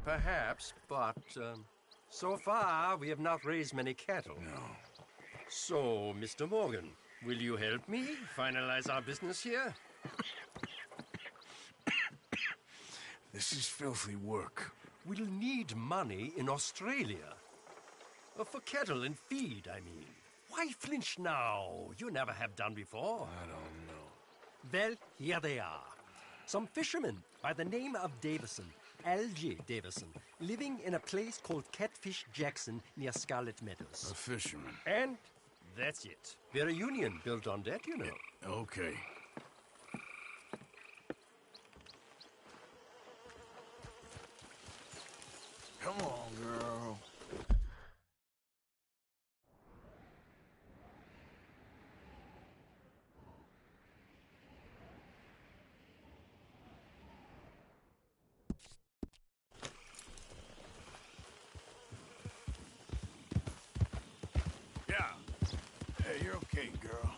Perhaps, but so far we have not raised many cattle. No. So, Mr. Morgan, will you help me finalize our business here? This is filthy work. We'll need money in Australia. For cattle and feed, I mean. Why flinch now? You never have done before. I don't know. Well, here they are. Some fishermen by the name of Davison, L.J. Davison, living in a place called Catfish Jackson near Scarlet Meadows. A fisherman. And that's it. We're a union built on that, you know. Okay. Come on, girl. Yeah. Hey, you're okay, girl.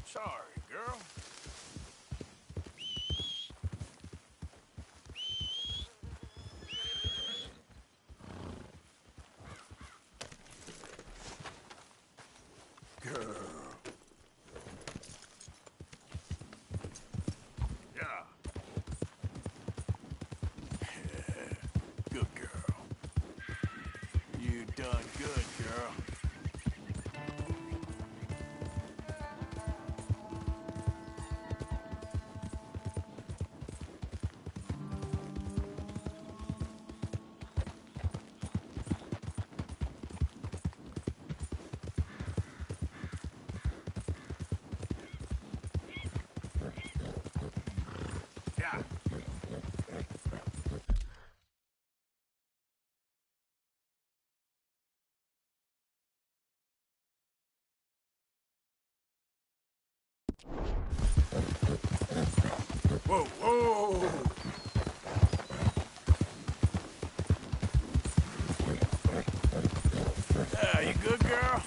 Sorry, girl. Girl. Yeah. Good girl. You done good, girl. Yeah. Whoa, whoa! Yeah, you good, girl?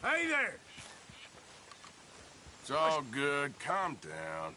Hey there! It's all good. Calm down.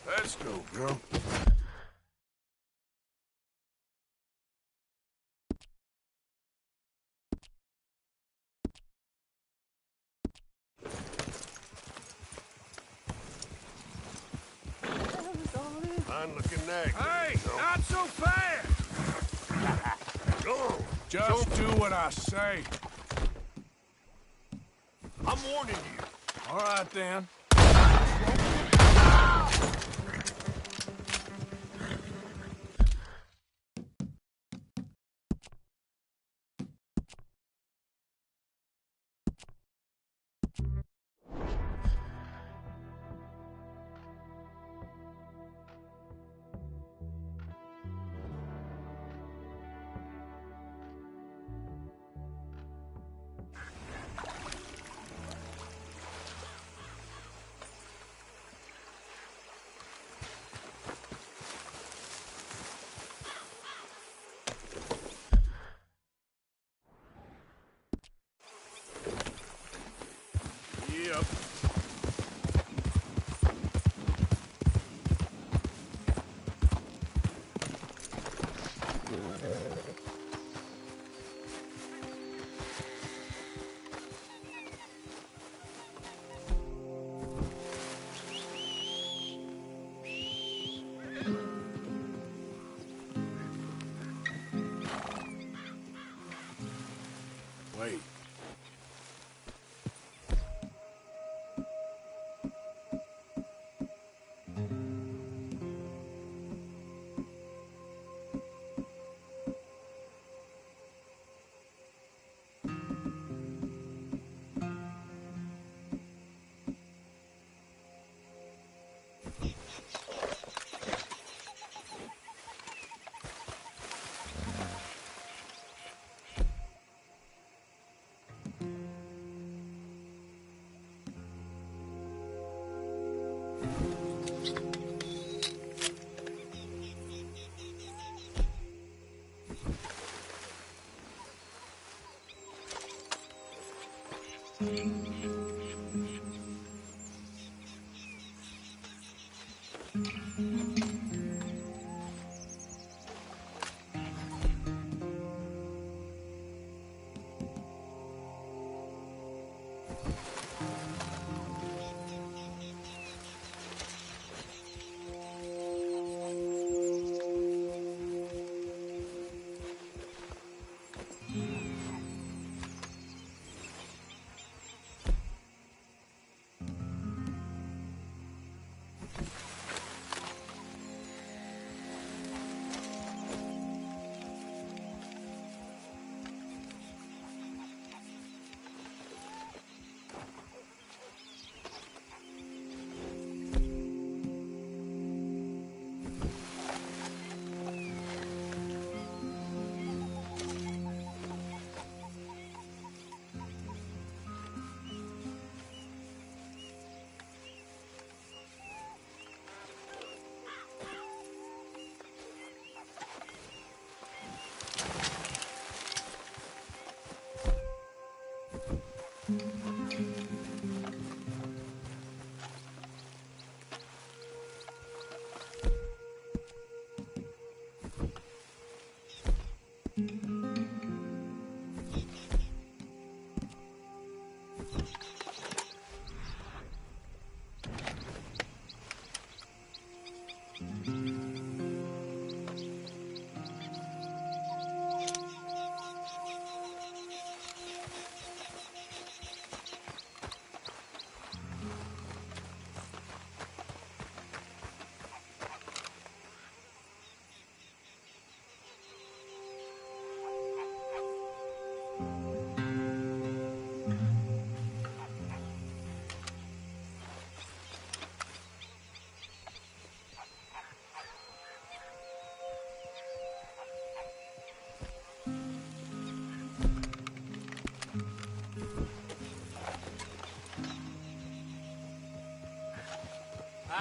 Let's go, girl. Fine looking neck. Hey, not so fast! Go. Just do what I say. I'm warning you. All right, then. Yep. Wait.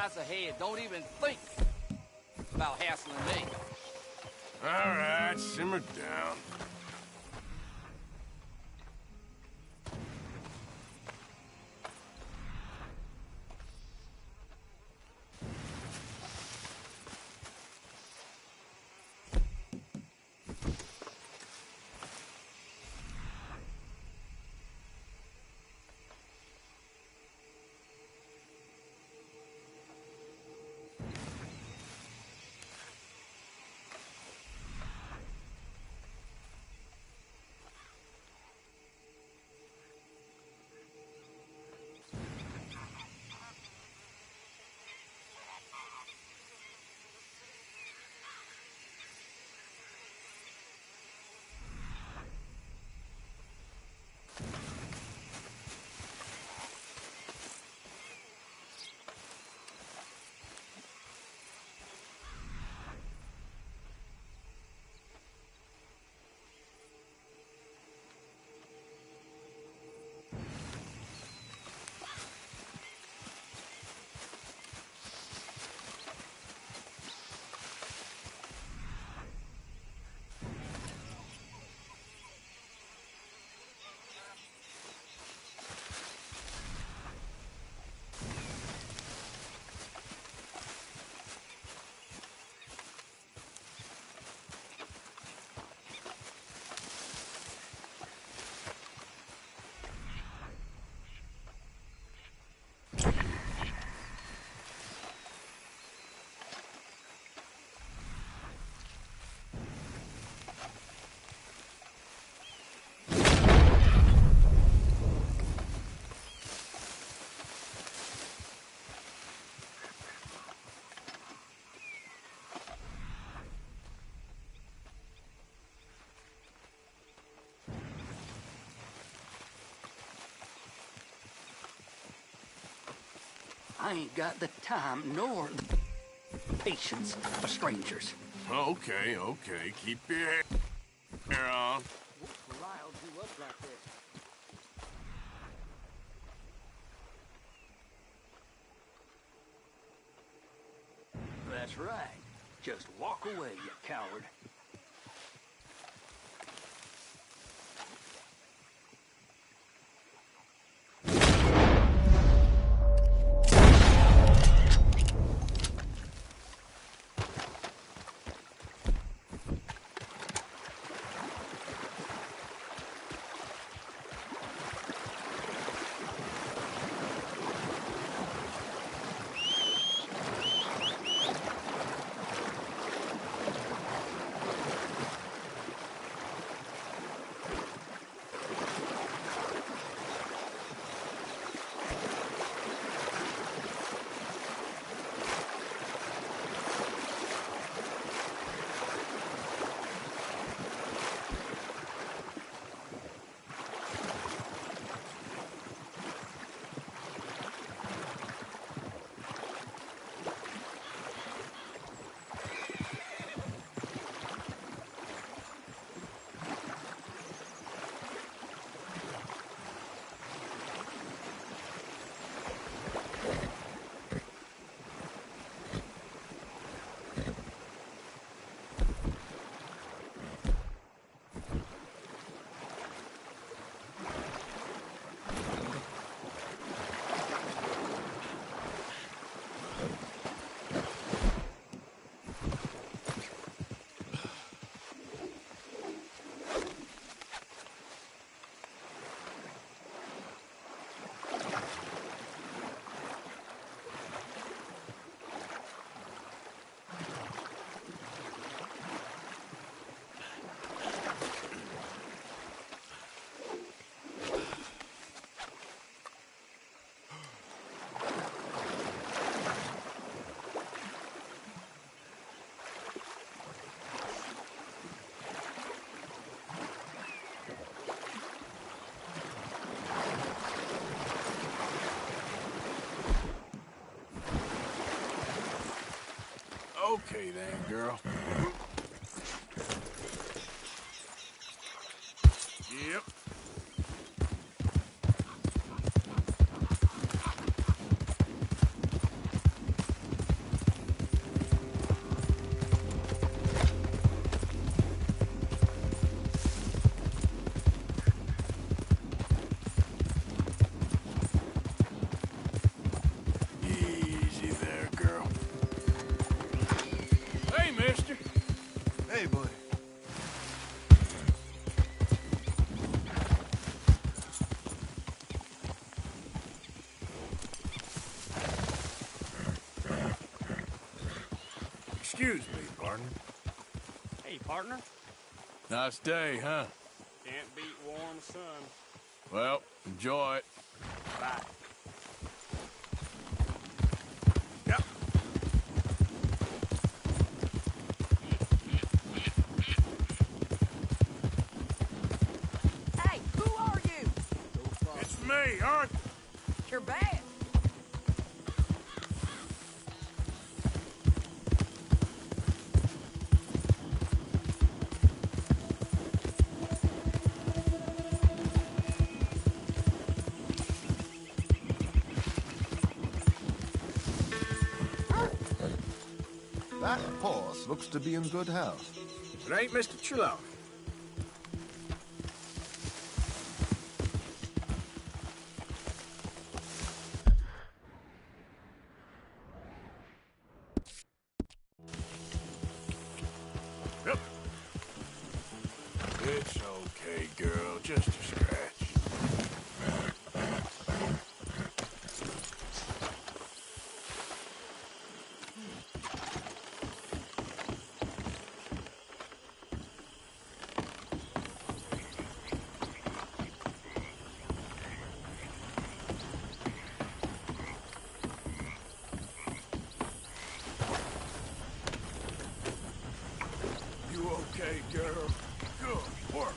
lies ahead. Don't even think about hassling me. All right, simmer down. I ain't got the time nor the patience for strangers. Okay, keep your hair on. What riled you up like that? That's right. Just walk away, you coward. Okay then, girl. Yep. Excuse me, partner. Hey, partner. Nice day, huh? Can't beat warm sun. Well, enjoy it. Bye. Yep. Hey, who are you? It's me, Arthur. You're bad. That horse looks to be in good health. It ain't Mr. Trelawney. Yep. It's okay, girl. Just a scratch. You okay, girl? Good work.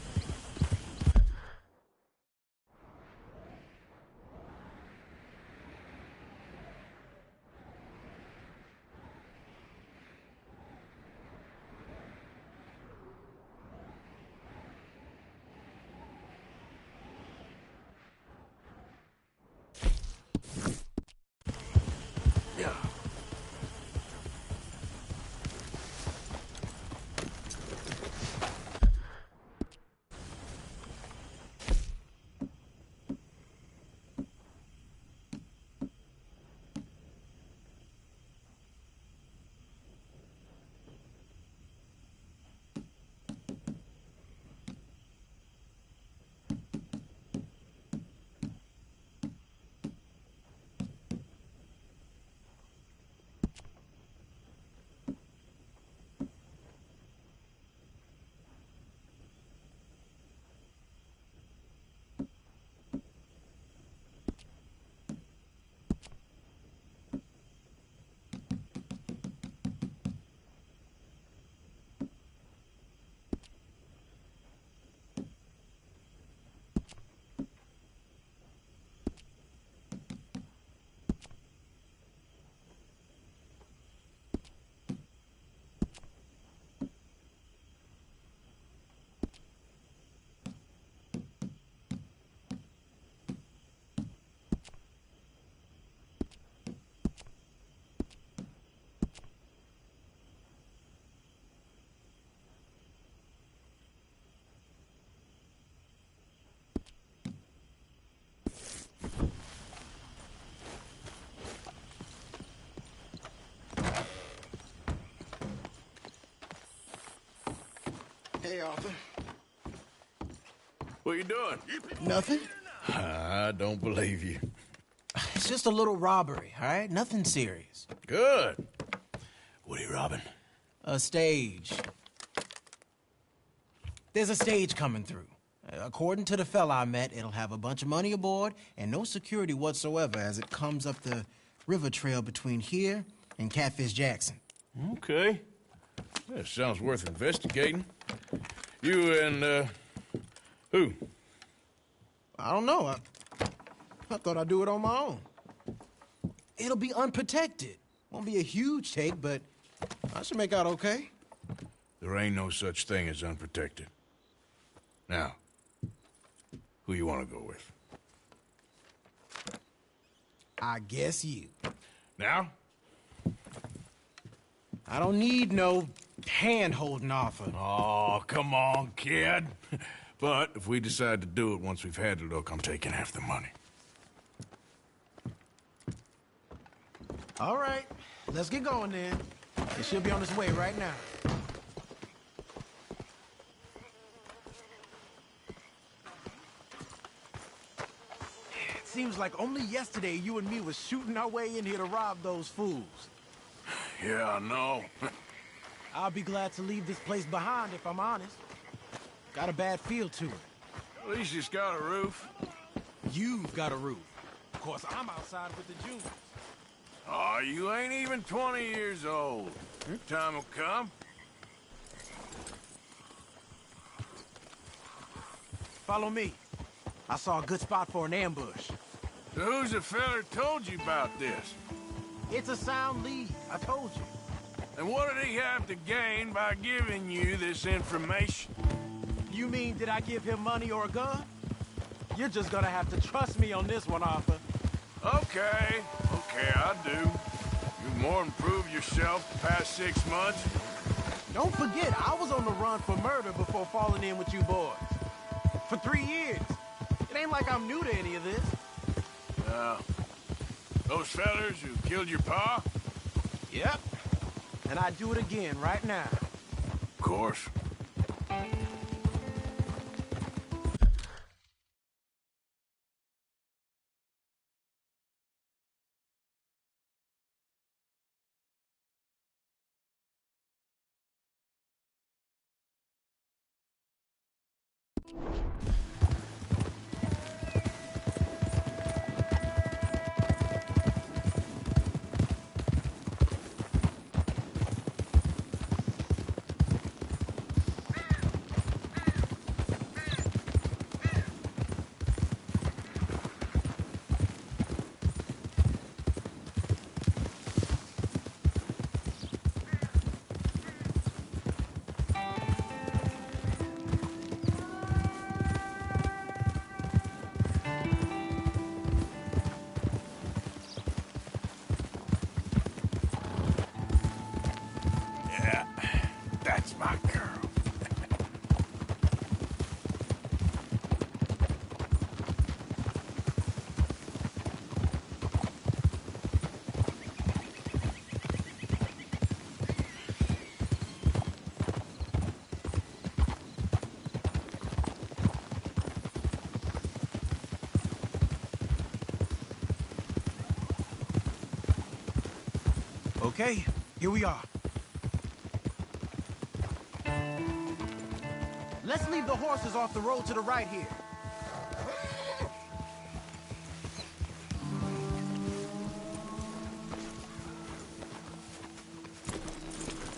Yeah. Hey, Arthur. What you doing? Nothing? I don't believe you. It's just a little robbery, all right? Nothing serious. Good. What are you robbing? A stage. There's a stage coming through. According to the fella I met, it'll have a bunch of money aboard and no security whatsoever as it comes up the river trail between here and Catfish Jackson. Okay. That sounds worth investigating. You and, who? I don't know. I thought I'd do it on my own. It'll be unprotected. Won't be a huge take, but I should make out okay. There ain't no such thing as unprotected. Now, who you want to go with? I guess you. Now? I don't need no hand-holding offer. Oh, come on, kid. But if we decide to do it once we've had a look, I'm taking half the money. All right, let's get going then. It should be on its way right now. It seems like only yesterday you and me was shooting our way in here to rob those fools. Yeah, I know. I'll be glad to leave this place behind if I'm honest. Got a bad feel to it. At least it's got a roof. You've got a roof. Of course, I'm outside with the juniors. Oh, you ain't even 20 years old. Your time will come. Follow me. I saw a good spot for an ambush. So who's the feller told you about this? It's a sound lead, I told you. And what did he have to gain by giving you this information? You mean, did I give him money or a gun? You're just gonna have to trust me on this one, Arthur. Okay, I do. You've more than proved yourself the past 6 months. Don't forget, I was on the run for murder before falling in with you boys. For 3 years. It ain't like I'm new to any of this. Those fellers who killed your pa? Yep. And I'd do it again right now. Of course. That's my girl. Okay, here we are. Let's leave the horses off the road to the right here.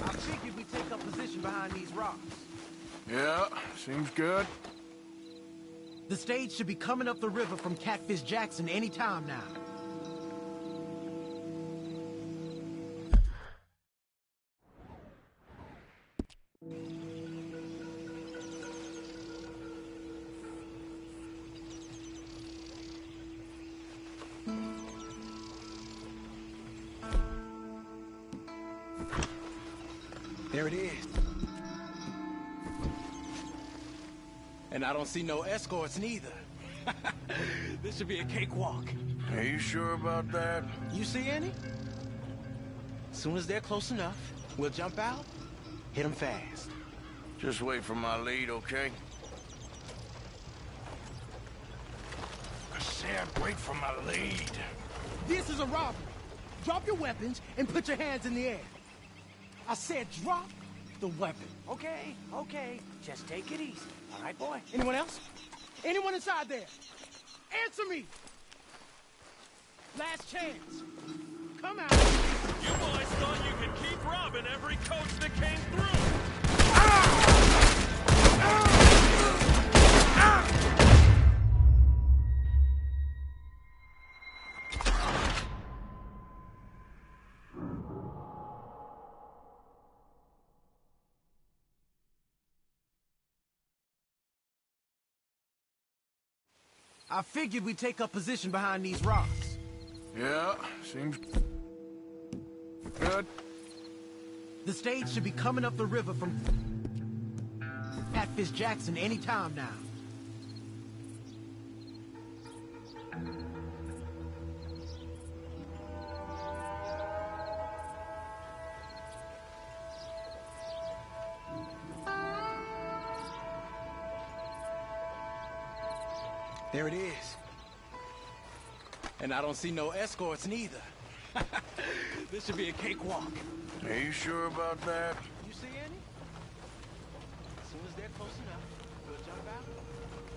I figured we'd take up position behind these rocks. Yeah, seems good. The stage should be coming up the river from Catfish Jackson any time now. There it is. And I don't see no escorts neither. This should be a cakewalk. Are you sure about that? You see any? As soon as they're close enough, we'll jump out, hit them fast. Just wait for my lead, okay? I said wait for my lead. This is a robbery. Drop your weapons and put your hands in the air. I said drop the weapon. Okay, okay. Just take it easy. All right, boy? Anyone else? Anyone inside there? Answer me! Last chance. Come out. You boys thought you could keep robbing every coach that came through! I figured we'd take up position behind these rocks. Yeah, seems good. The stage should be coming up the river from Catfish Jackson any time now. There it is. And I don't see no escorts neither. This should be a cakewalk. Are you sure about that? You see Close enough. Good jump out.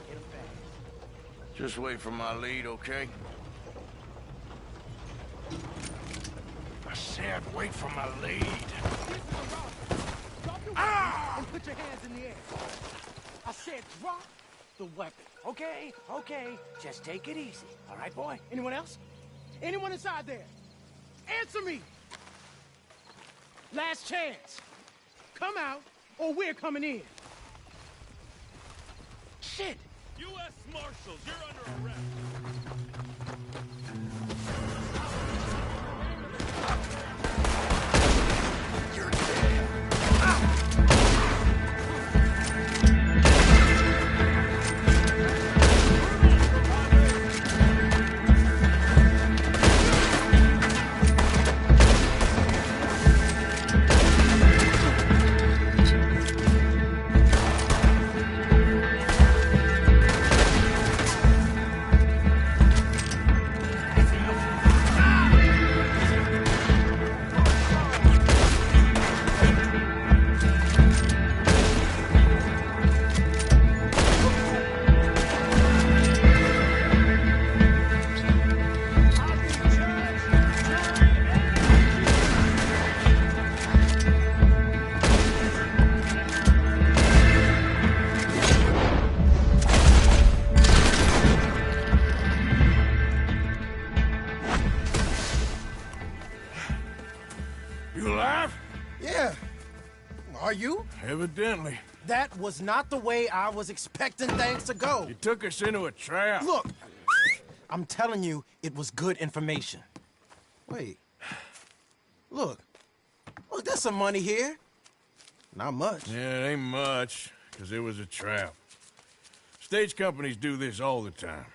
Hit him fast. Just wait for my lead, okay? I said wait for my lead. Drop your weapon and put your hands in the air. I said drop the weapon. Okay, okay. Just take it easy. All right, boy? Anyone else? Anyone inside there? Answer me! Last chance. Come out, or we're coming in. Shit! U.S. Marshals, you're under arrest. You alive? Yeah. Are you? Evidently. That was not the way I was expecting things to go. You took us into a trap. Look, I'm telling you, it was good information. Wait. Look, there's some money here. Not much. Yeah, it ain't much, because it was a trap. Stage companies do this all the time.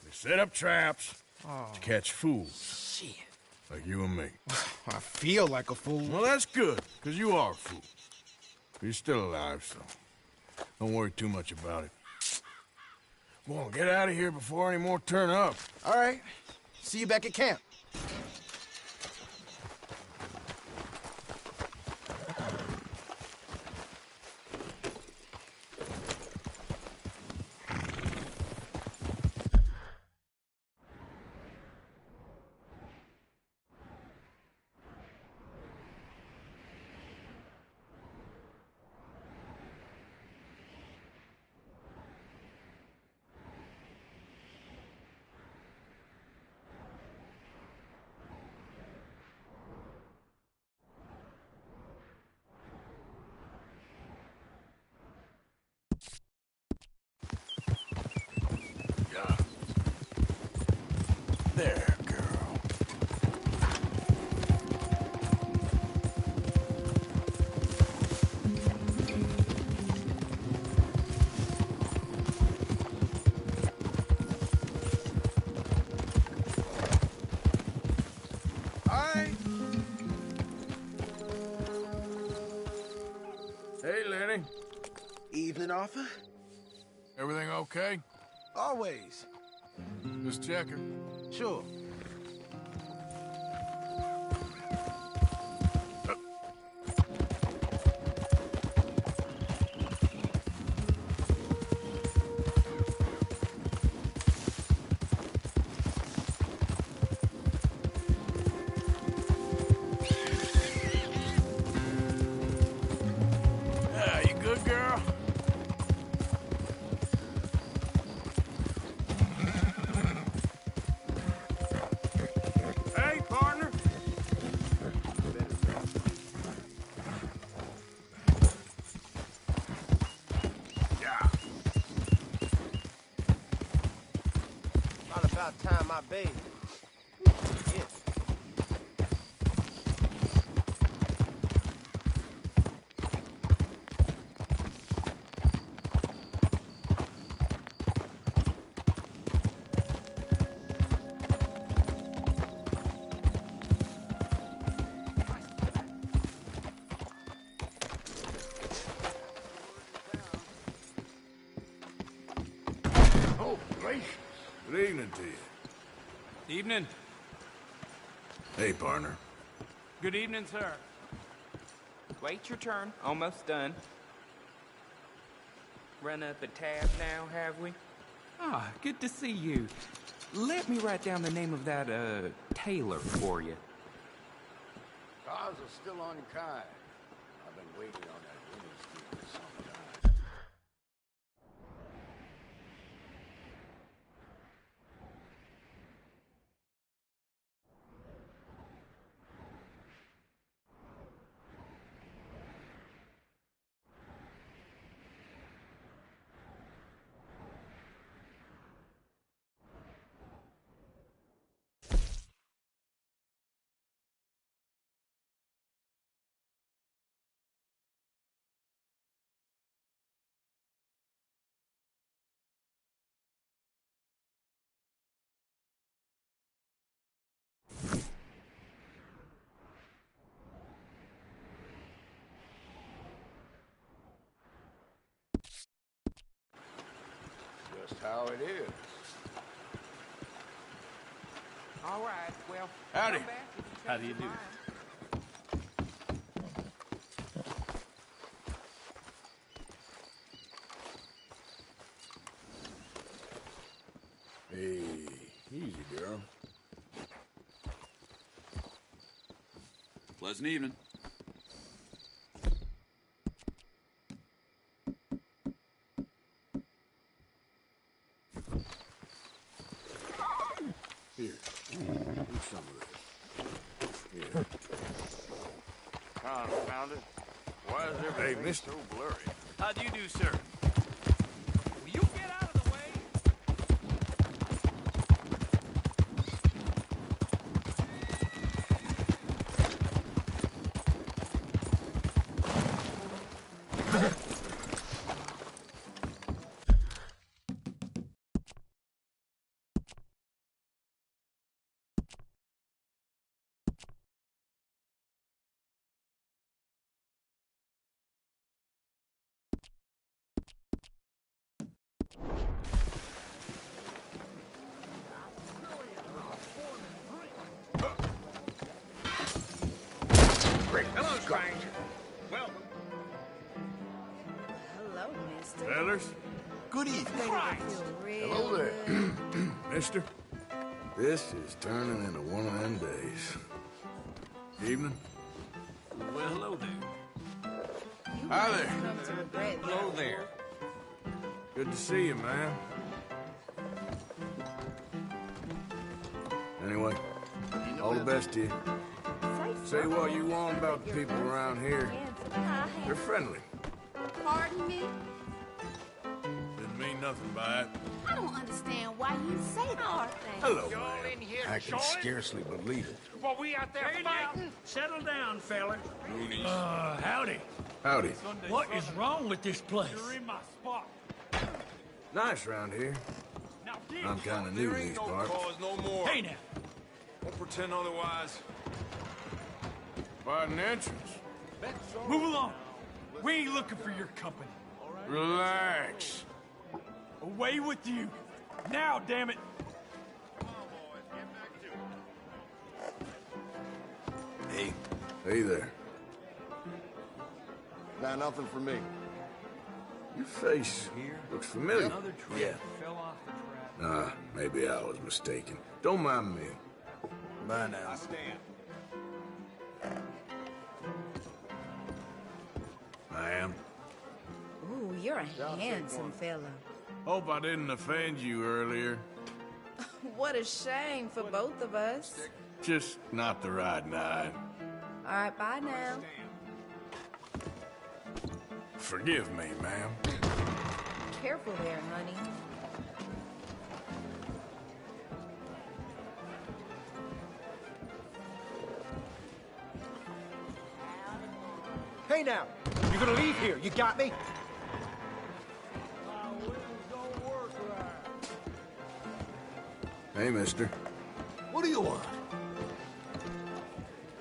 They set up traps to catch fools. Shit. Like you and me. I feel like a fool. Well, that's good, because you are a fool. But you're still alive, so don't worry too much about it. Come on, get out of here before any more turn up. All right. See you back at camp. There, girl. Hey, Lenny. Evening, Arthur. Everything okay? Always. Just checking. Sure. You good, girl? Hey, partner. Yeah. Not about time I bathed. Yeah. Oh, gracious. Good evening to you. Evening. Hey, partner. Good evening, sir. Wait your turn. Almost done. Run up a tab now, have we? Ah, good to see you. Let me write down the name of that, tailor for you. Cars are still unkind. I've been waiting on that winning streak for some time. Just how it is. All right, well... Howdy. How do you do? Hey, easy, girl. Pleasant evening. Here, do some of this. Here. Confound it. Why is everything so blurry? How do you do, sir? Will you get out of the way? Hello, stranger. Welcome. Hello, mister. Fellers, Good evening. Hello there. mister. This is turning into one of them days. Evening. Well, hello there. Hi there. Come to regret Hello there. Good to see you, man. Anyway, all the best to you. Say what you want about the people around here. They're friendly. Pardon me? Didn't mean nothing by it. I don't understand why you say that thing. Hello, Y'all ma'am. in here I can scarcely believe it. while we out there fighting? Settle down, fella. Howdy. Howdy. What is wrong with this place? You're in my spot. Nice round here. Now, I'm kind of new to these parts. no more. Hey now. Won't pretend otherwise. By an entrance. Move along. We ain't looking for your company. Relax. Away with you. Now, damn it. Hey, Hey there. Got nothing for me. Your face looks familiar. yeah. Maybe I was mistaken. Don't mind me. Bye now. I am. Ooh, you're a handsome fella. Hope I didn't offend you earlier. What a shame for both of us. Just not the right night. All right, bye now. Forgive me, ma'am. Careful there, honey. Hey now, you're gonna leave here. You got me? Hey, mister. What do you want?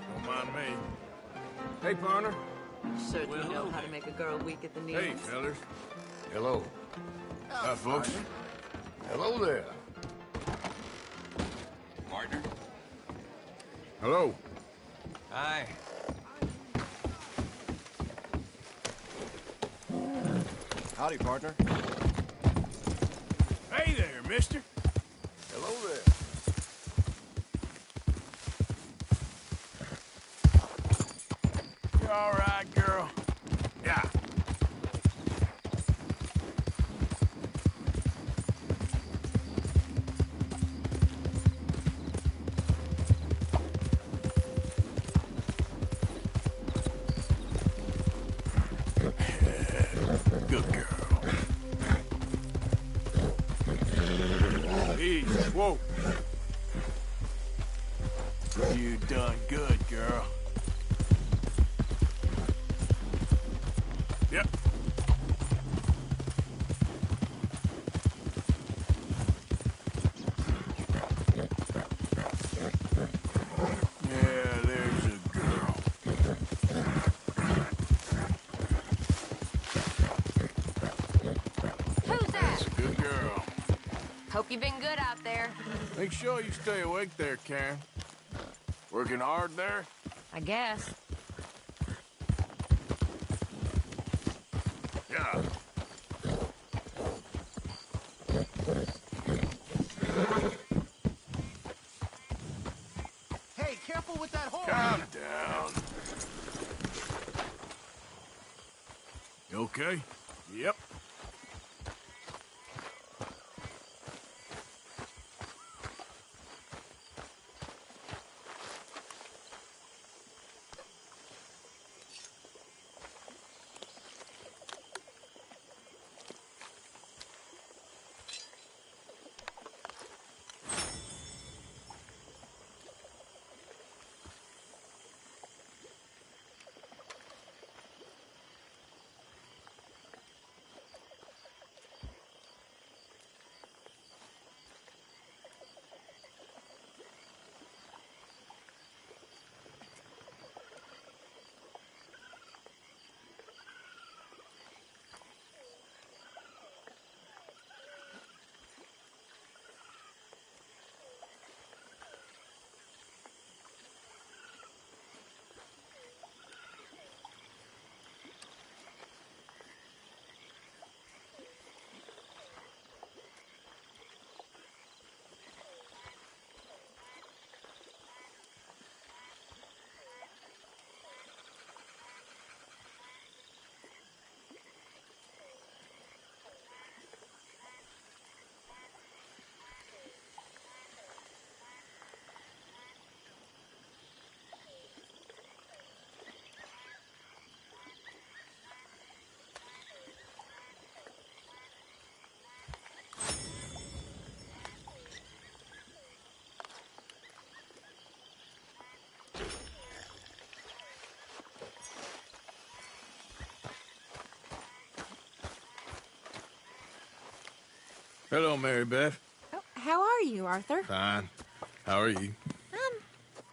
Don't mind me. Hey, partner. Certainly know how to make a girl weak at the knees. Hey, fellas. Hello. Hi, folks. Hello there. Partner. Hello. Howdy, partner. Hey there, mister. Hello there. You all right, girl? Yeah. Good girl. Easy. Whoa. You done good, girl. Yep. Yeah, there's a girl. Who's that? That's a good girl. Hope you've been good out there. Make sure you stay awake there, Karen. Working hard there? I guess. Yeah. Hey, careful with that horse! Calm down. You okay? Yep. Hello, Mary Beth. Oh, how are you, Arthur? Fine. How are you?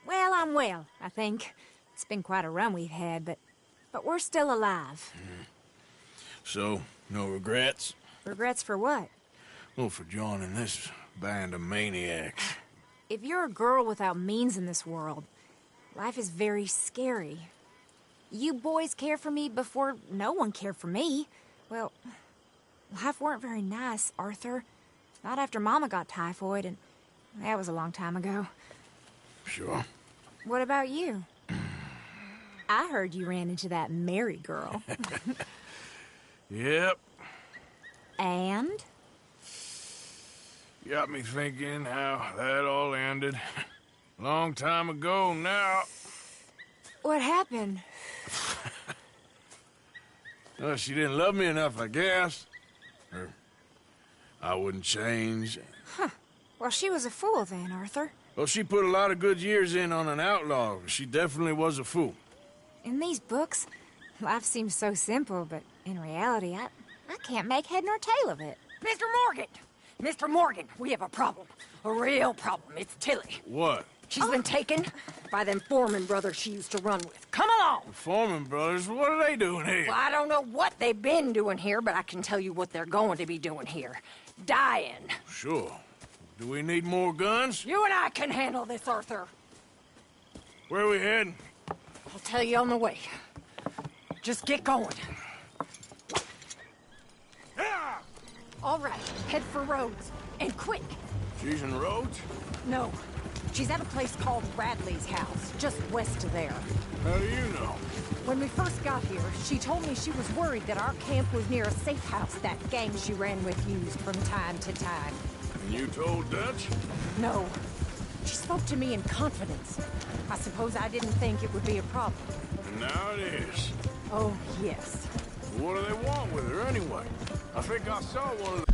Well, I'm well, I think. It's been quite a run we've had, but we're still alive. So, no regrets? Regrets for what? Well, for joining this band of maniacs. If you're a girl without means in this world, life is very scary. You boys cared for me before no one cared for me. Well, life weren't very nice, Arthur. Not after Mama got typhoid, and that was a long time ago. Sure. What about you? I heard you ran into that Mary girl. Yep. And? Got me thinking how that all ended. Long time ago now. What happened? Well, she didn't love me enough, I guess. Or I wouldn't change. Huh. Well, she was a fool then, Arthur. Well, she put a lot of good years in on an outlaw. She definitely was a fool. In these books, life seems so simple, but in reality, I can't make head nor tail of it. Mr. Morgan! Mr. Morgan, we have a problem. A real problem. It's Tilly. What? She's been taken by them Foreman brothers she used to run with. Come along! The Foreman brothers? What are they doing here? Well, I don't know what they've been doing here, but I can tell you what they're going to be doing here. Dying. Sure. Do we need more guns? You and I can handle this, Arthur. Where are we heading? I'll tell you on the way. Just get going. All right, head for Rhodes. And quick. She's in Rhodes? No. She's at a place called Radley's house, just west of there. How do you know? When we first got here, she told me she was worried that our camp was near a safe house that gang she ran with used from time to time. And you told Dutch? No. She spoke to me in confidence. I suppose I didn't think it would be a problem. And now it is. Oh, yes. What do they want with her anyway? I think I saw one of the...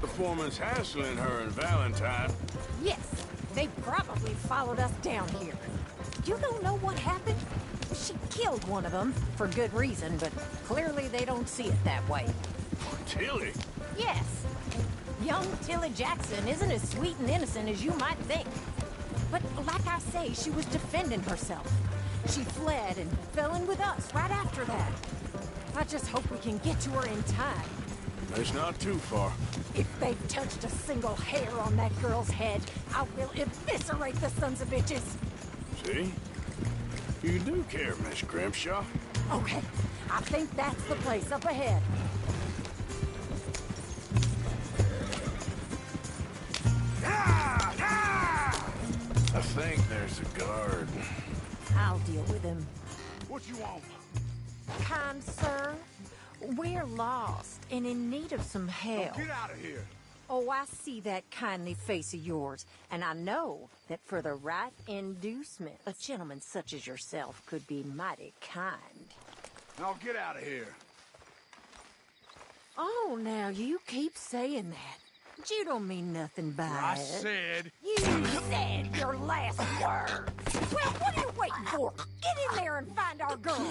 The foreman's hassling her and Valentine. Yes, they probably followed us down here. You don't know what happened? She killed one of them, for good reason, but clearly they don't see it that way. Tilly? Yes. Young Tilly Jackson isn't as sweet and innocent as you might think. But like I say, she was defending herself. She fled and fell in with us right after that. I just hope we can get to her in time. It's not too far. If they've touched a single hair on that girl's head, I will eviscerate the sons of bitches. See? You do care, Miss Grimshaw. Okay, I think that's the place up ahead. I think there's a guard. I'll deal with him. What you want? Kind sir, we're lost and in need of some help. Get out of here. Oh, I see that kindly face of yours, and I know that for the right inducement, a gentleman such as yourself could be mighty kind. Now get out of here. Oh, now you keep saying that. But you don't mean nothing by I it. said... You said your last word. Well, what are you waiting for? Get in there and find our girl.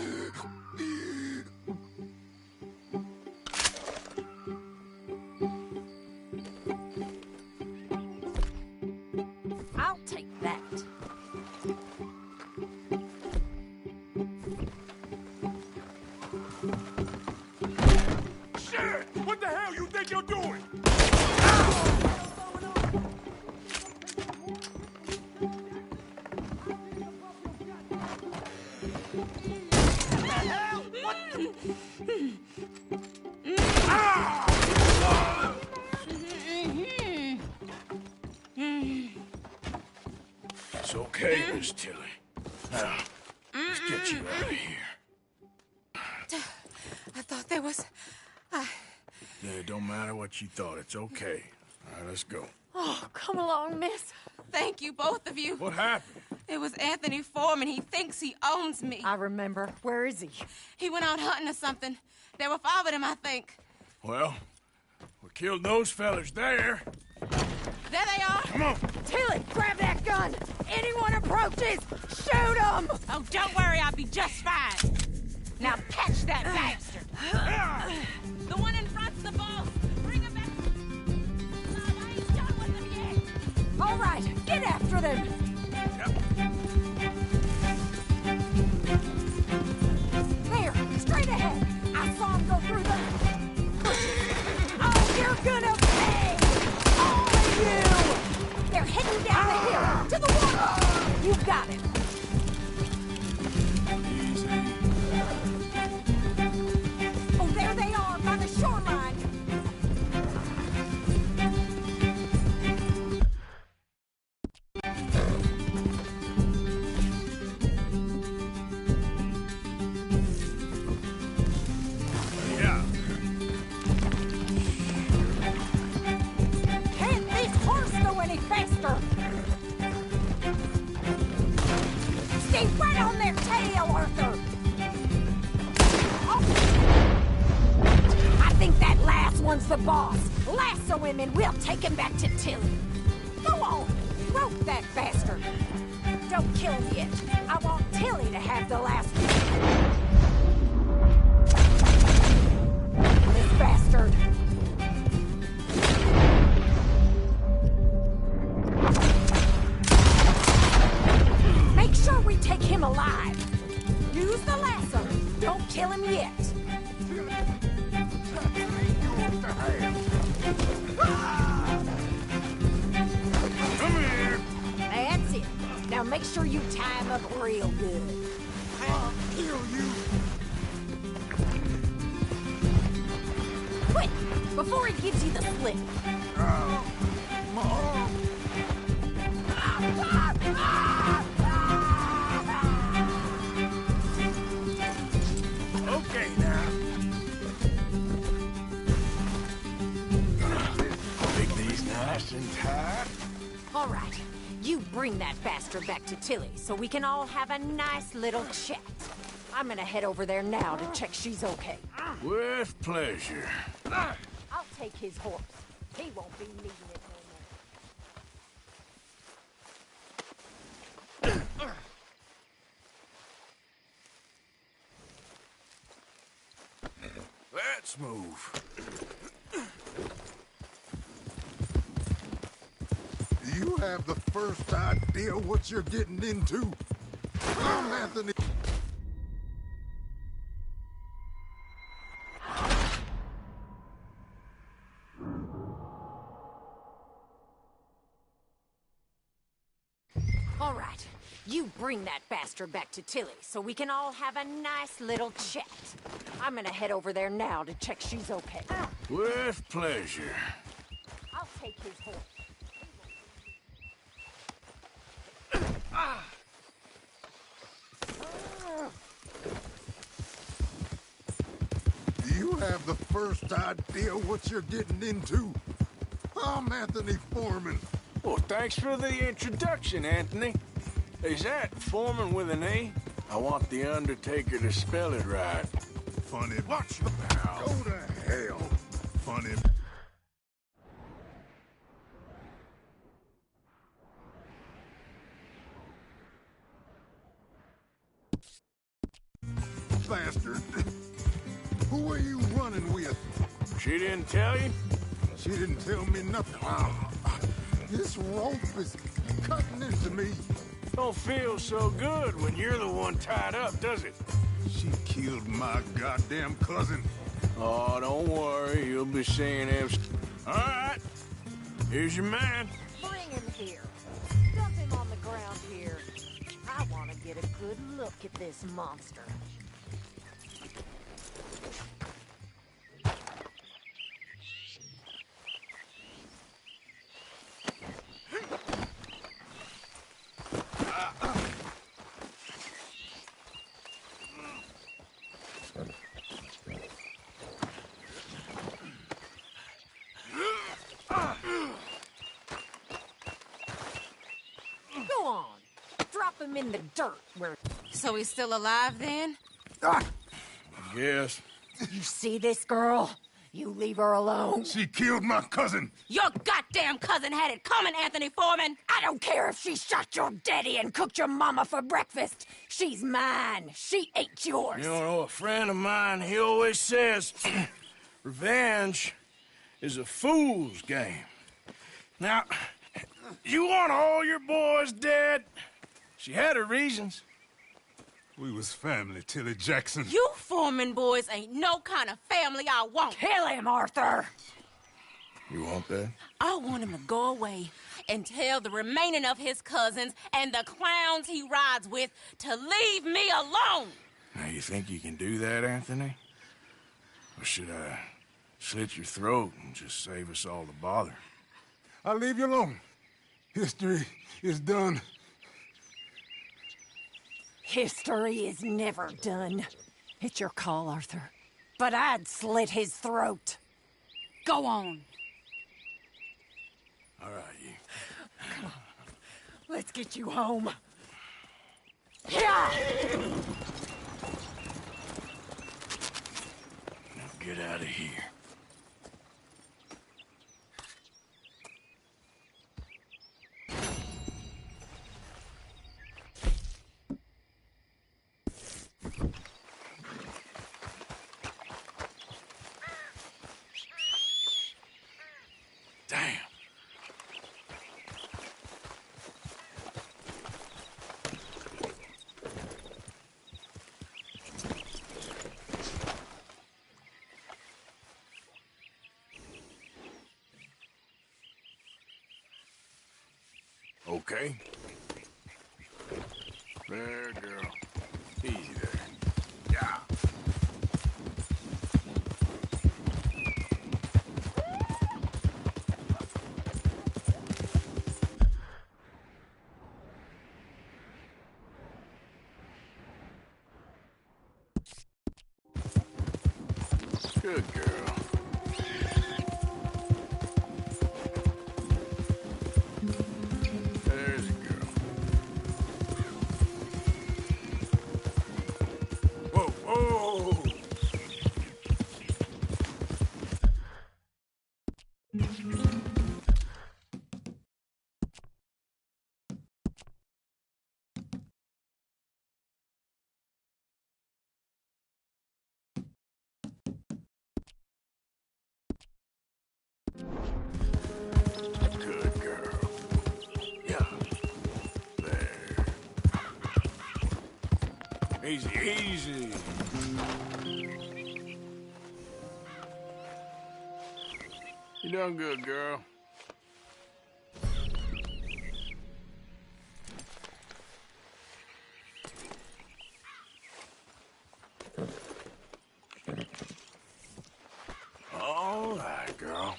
I'll take that. Shit! What the hell you think you're doing? It's okay, Miss Tilly. Now, let's get you out of here. I thought there was... Yeah, it don't matter what you thought. It's okay. All right, let's go. Oh, come along, miss. Thank you, both of you. What happened? It was Anthony Foreman. He thinks he owns me. I remember. Where is he? He went out hunting or something. There were 5 of them, I think. Well, we killed those fellas there. There they are. Come on. Tilly, grab that gun. Anyone approaches, shoot them. Oh, don't worry. I'll be just fine. Now catch that bastard. The one in front's the boss. Bring him back. I ain't done with him yet. All right, get after them. There, straight ahead. I saw him go through the... Oh, you're gonna pay! All of you! They're heading down the hill, to the water! You got it. Oh, there they are, by the shoreline. Yeah. Can't this horse go any faster? Stay right on their tail, Arthur! Oh. I think that last one's the boss. Lasso him and we'll take him back to Tilly. Go on, rope that bastard. Don't kill him yet. I want Tilly to have the last one. make sure you tie him up real good. I'll kill you. Quick, before he gives you the slip. Mom. Okay, now. Make these nice and tight. All right, you bring that bastard back to Tilly so we can all have a nice little chat. I'm gonna head over there now to check she's okay. With pleasure. I'll take his horse. He won't be needing it no more. Let's move. You have the first idea what you're getting into? I'm Anthony. All right, you bring that bastard back to Tilly so we can all have a nice little chat. I'm gonna head over there now to check she's okay. With pleasure. I'll take his horse. You have the first idea what you're getting into? I'm Anthony Foreman. Well, thanks for the introduction, Anthony. Is that Foreman with an A? I want the Undertaker to spell it right. Funny. Watch the mouth. Go to hell. Funny. Bastard. Who are you running with? She didn't tell you? She didn't tell me nothing. This rope is cutting into me. Don't feel so good when you're the one tied up, does it? She killed my goddamn cousin. Oh, don't worry. You'll be seeing him. All right. Here's your man. Bring him here. Dump him on the ground here. I want to get a good look at this monster. Go on. Drop him in the dirt where... So he's still alive then? Yes. You see this girl? You leave her alone. She killed my cousin. Your goddamn cousin had it coming, Anthony Foreman! I don't care if she shot your daddy and cooked your mama for breakfast. She's mine. She ain't yours. You know, a friend of mine, he always says, revenge is a fool's game. Now, you want all your boys dead? She had her reasons. We was family, Tilly Jackson. You Foreman boys ain't no kind of family I want. Kill him, Arthur! You want that? I want him to go away and tell the remaining of his cousins and the clowns he rides with to leave me alone. Now, you think you can do that, Anthony? Or should I slit your throat and just save us all the bother? I'll leave you alone. History is done. History is never done. It's your call, Arthur. But I'd slit his throat. Go on. All right, you. Come on. Let's get you home. Yeah! Now get out of here. Damn. Okay. There, girl. Easy there. Yeah. Good girl. There's a girl. Whoa, whoa! Good girl. Yeah. There. Easy, easy. You done good, girl. All right, girl.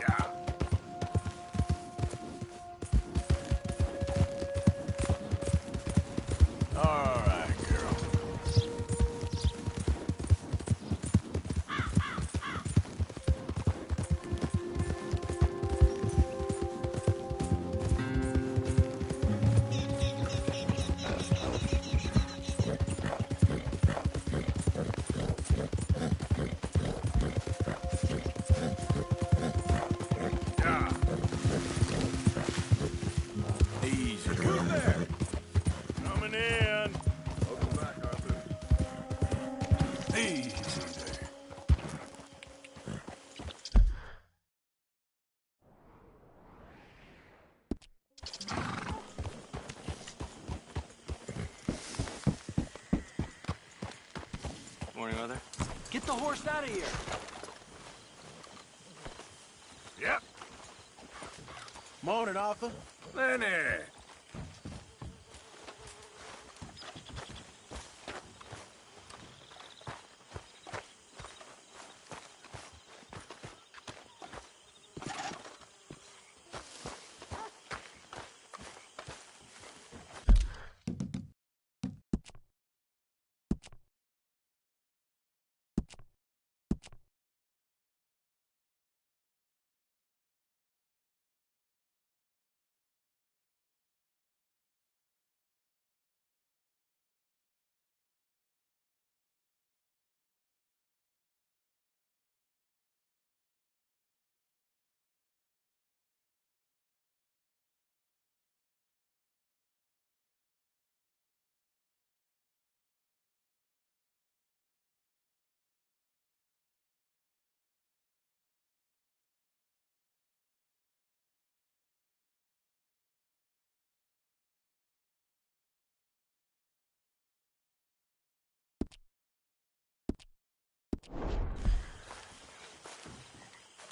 Yeah. All right, girl. Yeah. Easy, girl. There. Coming in. Welcome back, Arthur. Easy there. Morning, Mother. Get the horse out of here. Yep. Morning, Arthur. Lenny.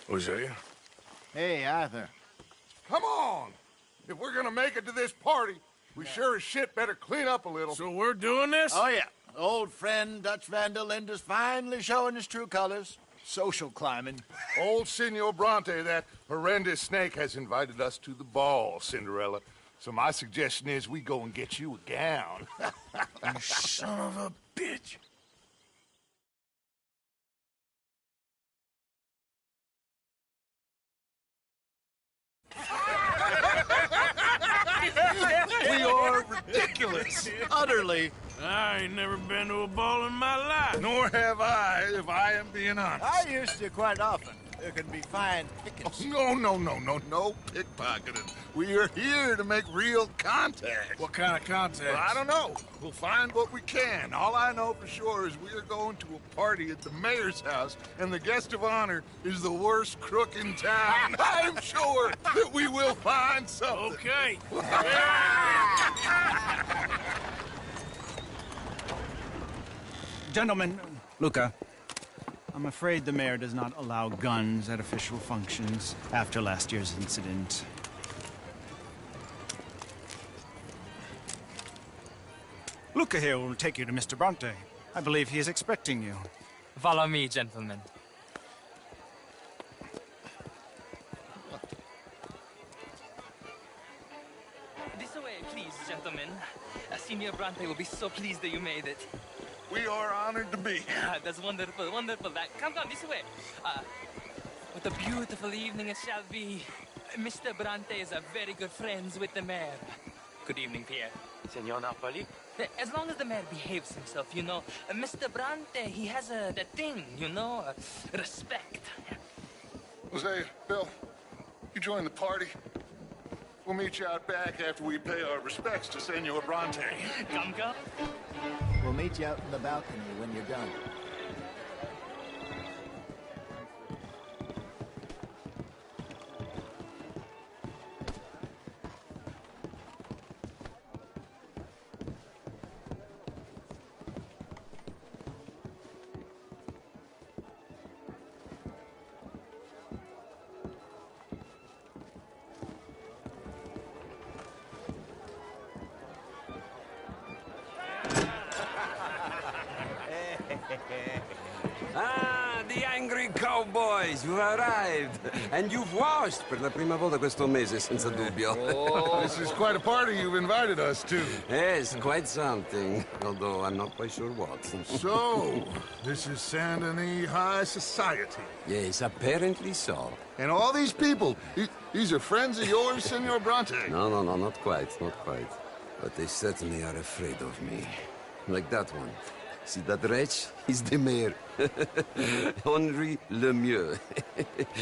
Hosea? Hey, Arthur. Come on! If we're gonna make it to this party, we sure as shit better clean up a little. So we're doing this? Oh, yeah. Old friend Dutch Van der Linde's finally showing his true colors. Social climbing. Old Senor Bronte, that horrendous snake, has invited us to the ball, Cinderella. So my suggestion is we go and get you a gown. You son of a bitch. We are ridiculous. Utterly. I ain't never been to a ball in my life. Nor have I, if I am being honest. I used to quite often. There can be fine pickets. Oh, no pickpocketing. We are here to make real contact. What kind of contact? Well, I don't know. We'll find what we can. All I know for sure is we are going to a party at the mayor's house, and the guest of honor is the worst crook in town. I'm sure that we will find something. Okay. Gentlemen, Luca, I'm afraid the mayor does not allow guns at official functions after last year's incident. Luca here will take you to Mr. Bronte. I believe he is expecting you. Follow me, gentlemen. This way, please, gentlemen. Senior Bronte will be so pleased that you made it. We are honored to be here. That's wonderful, wonderful. Come this way. What a beautiful evening it shall be. Mr. Bronte is a very good friends with the mayor. Good evening, Pierre. Senor Napoli? As long as the mayor behaves himself, you know. Mr. Bronte, he has that thing, you know, respect. Jose, Bill, you join the party. We'll meet you out back after we pay our respects to Senor Bronte. Come. We'll meet you out in the balcony when you're done. Ah, the angry cowboys, you've arrived. And you've washed per la prima volta questo mese, senza dubbio. Oh, this is quite a party you've invited us to. Yes, quite something. Although I'm not quite sure what. So, this is Saint Denis High Society. Yes, apparently so. And all these people, these are friends of yours, Senor Bronte? No, not quite. But they certainly are afraid of me. Like that one. See that wretch? He's the mayor. Henri Lemieux.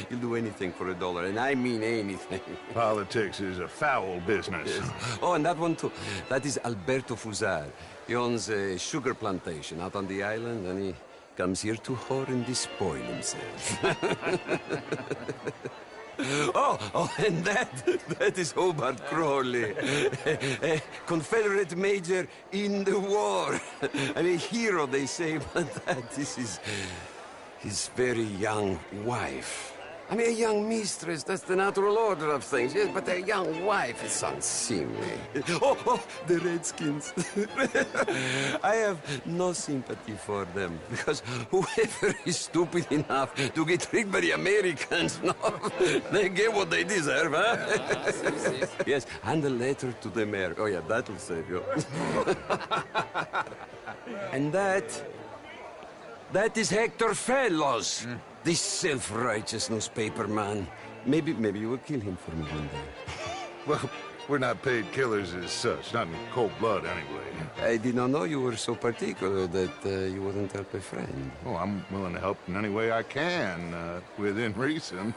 He'll do anything for $1, and I mean anything. Politics is a foul business. Yes. Oh, and that one too. That is Alberto Fusar. He owns a sugar plantation out on the island, and he comes here to whore and despoil himself. Oh, and that is Hobart Crawley, a Confederate major in the war. I mean, hero, they say, but that is his very young wife. I mean, a young mistress, that's the natural order of things, yes, but a young wife is unseemly. Oh, the Redskins. I have no sympathy for them, because whoever is stupid enough to get tricked by the Americans, no, they get what they deserve, huh? Yes, and a letter to the mayor. Oh, yeah, that'll save you. And that is Hector Fellows. This self-righteous newspaper man. Maybe you will kill him for me one day. Well, we're not paid killers as such, not in cold blood anyway. I did not know you were so particular that you wouldn't help a friend. Oh, I'm willing to help in any way I can, within reason.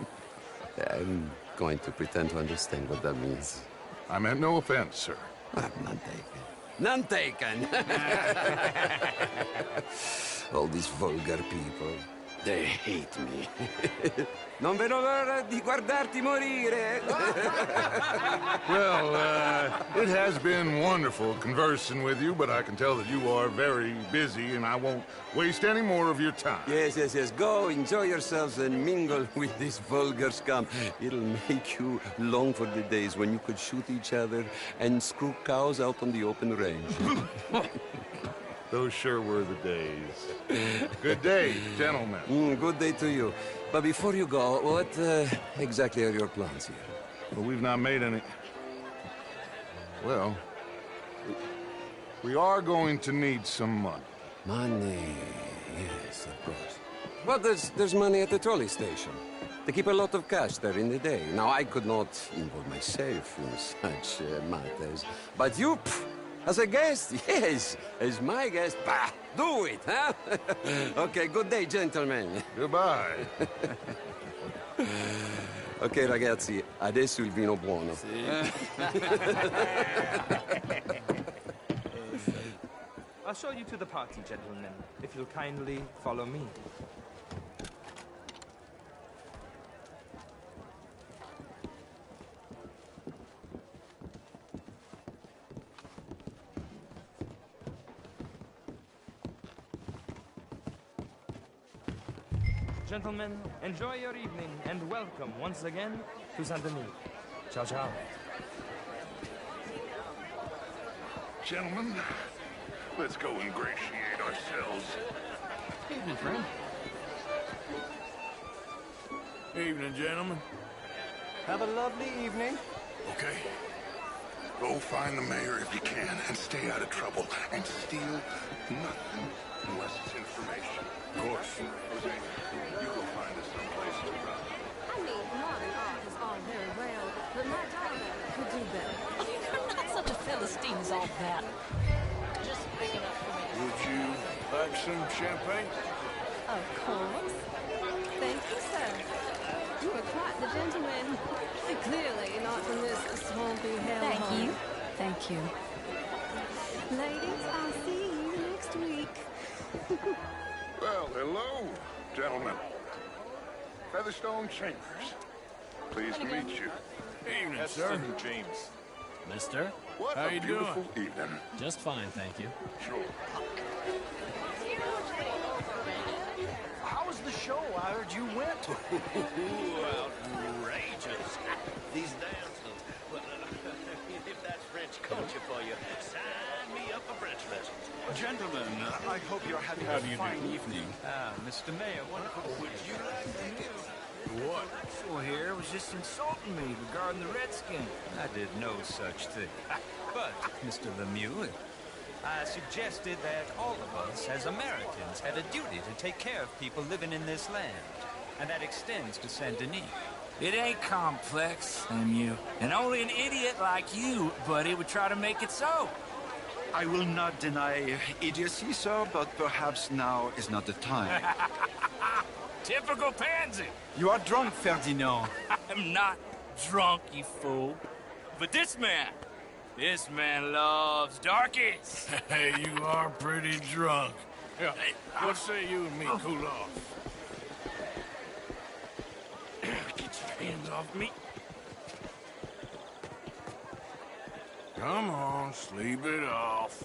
I'm going to pretend to understand what that means. I meant no offense, sir. None taken. None taken! All these vulgar people. They hate me. Non vedo l'ora di guardarti morire. Well, it has been wonderful conversing with you, but I can tell that you are very busy, and I won't waste any more of your time. Yes. Go, enjoy yourselves, and mingle with this vulgar scum. It'll make you long for the days when you could shoot each other and screw cows out on the open range. Those sure were the days. Good day, gentlemen. Good day to you. But before you go, what exactly are your plans here? Well, we've not made any... Well, we are going to need some money. Money, yes, of course. But there's money at the trolley station. They keep a lot of cash there in the day. Now, I could not involve myself in such matters. But you... As a guest? Yes. As my guest? Bah! Do it, huh? Okay, good day, gentlemen. Goodbye. Ok, ragazzi, adesso il vino buono. I'll show you to the party, gentlemen, if you'll kindly follow me. Gentlemen, enjoy your evening and welcome once again to Saint Denis. Ciao, ciao. Gentlemen, let's go ingratiate ourselves. Evening, friend. Evening, gentlemen. Have a lovely evening. Okay. Go find the mayor if you can and stay out of trouble and steal nothing unless it's information. Of course. Jose, you go find us someplace to run. I mean, modern art is all very well, but my daughter could do better. You're not such a Philistine as all that. Just big enough for me. Would you like some champagne? Of course. Thank you, sir. You are quite the gentleman. Clearly not from this swampy hellhole. Thank you. Thank you. Ladies, I'll see you next week. Well, hello, gentlemen. Featherstone Chambers. Pleased to meet you. Evening, sir. James. Mister? What How a you beautiful doing? evening. Just fine, thank you. Sure. How was the show? I heard you went. Outrageous. These damsels. Well, if that's French culture for you, sign me up for French lessons. Gentlemen, I hope you're having How a do you fine do? evening. Mr. Mayor, wonderful. Would you like to hear? What? Maxwell here was just insulting me regarding the Redskins. I did no such thing. But, Mr. Lemieux, I suggested that all of us, as Americans, had a duty to take care of people living in this land. And that extends to Saint Denis. It ain't complex, Lemieux. And only an idiot like you, buddy, would try to make it so. I will not deny idiocy, sir, but perhaps now is not the time. Typical pansy. You are drunk, Ferdinand. I'm not drunk, you fool. But this man loves darkies. Hey, you are pretty drunk. Yeah, what say you and me cool off? Get your hands off me. Come on, sleep it off.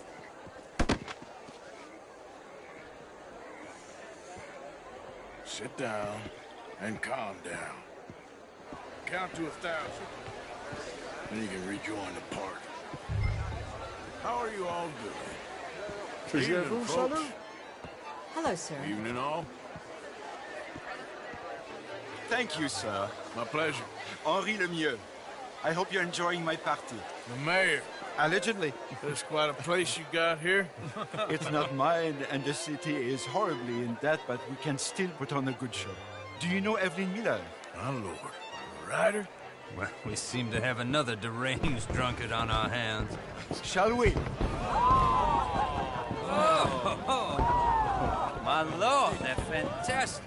Sit down and calm down. Count to 1,000. Then you can rejoin the party. How are you all doing? Evening, folks. Hello, sir. Evening, all. Thank you, sir. My pleasure. Henri Lemieux. I hope you're enjoying my party. The mayor. Allegedly. That's quite a place you got here. It's not mine, and the city is horribly in debt, but we can still put on a good show. Do you know Evelyn Miller? My lord. A writer? Well, we seem to have another deranged drunkard on our hands. Shall we? Oh, my lord, they're fantastic.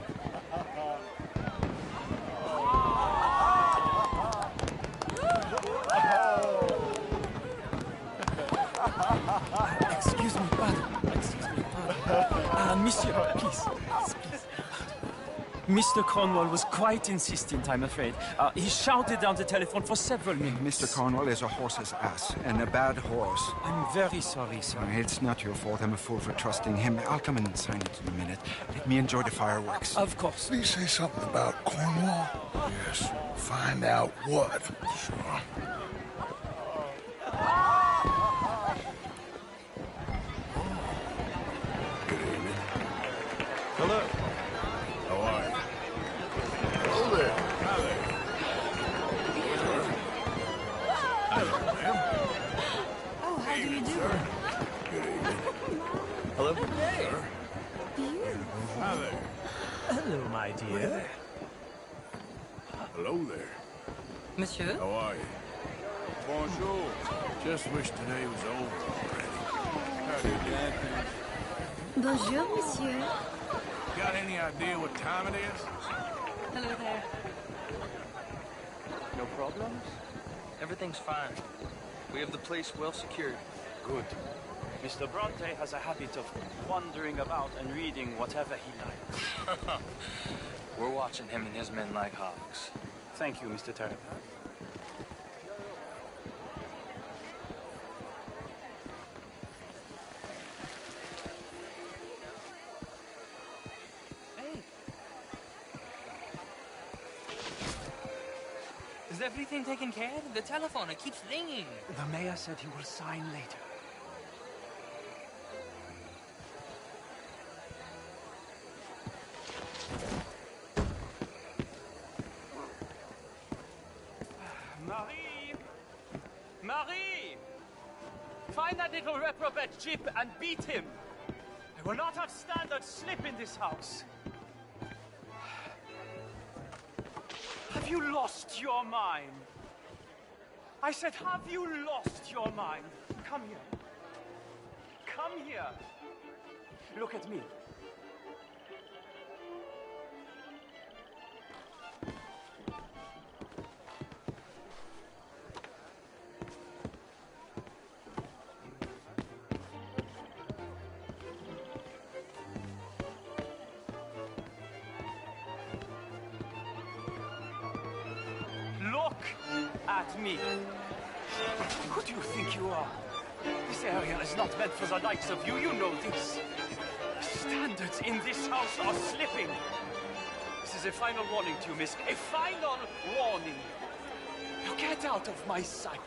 Excuse me, pardon. Monsieur, please. Mr. Cornwall was quite insistent, I'm afraid. He shouted down the telephone for several minutes. Mr. Cornwall is a horse's ass, and a bad horse. I'm very sorry, sir. It's not your fault. I'm a fool for trusting him. I'll come and sign it in a minute. Let me enjoy the fireworks. Of course. Please say something about Cornwall. Yes. Find out what. Sure. Good evening. Hello. How are you? Hello there. Hi there. Hello, ma'am. Oh, how do you do? Sir. Good evening. Hello? Sir. Hi there. Hello, my dear. Hello there. Monsieur? How are you? Bonjour. Just wish today was over already. How do you do? Bonjour, monsieur. Got any idea what time it is? Hello there. No problems? Everything's fine. We have the place well secured. Good. Mr. Bronte has a habit of wandering about and reading whatever he likes. We're watching him and his men like hawks. Thank you, Mr. Terrapin. Is everything taken care of? The telephone, it keeps ringing. The mayor said he will sign later. Marie! Marie! Find that little reprobate Jip and beat him. I will not have standard slip in this house. Have you lost your mind? I said, have you lost your mind? Come here. Come here. Look at me. Look at me. Who do you think you are? This area is not meant for the likes of you. You know this. The standards in this house are slipping. This is a final warning to you, miss. A final warning. Now get out of my sight.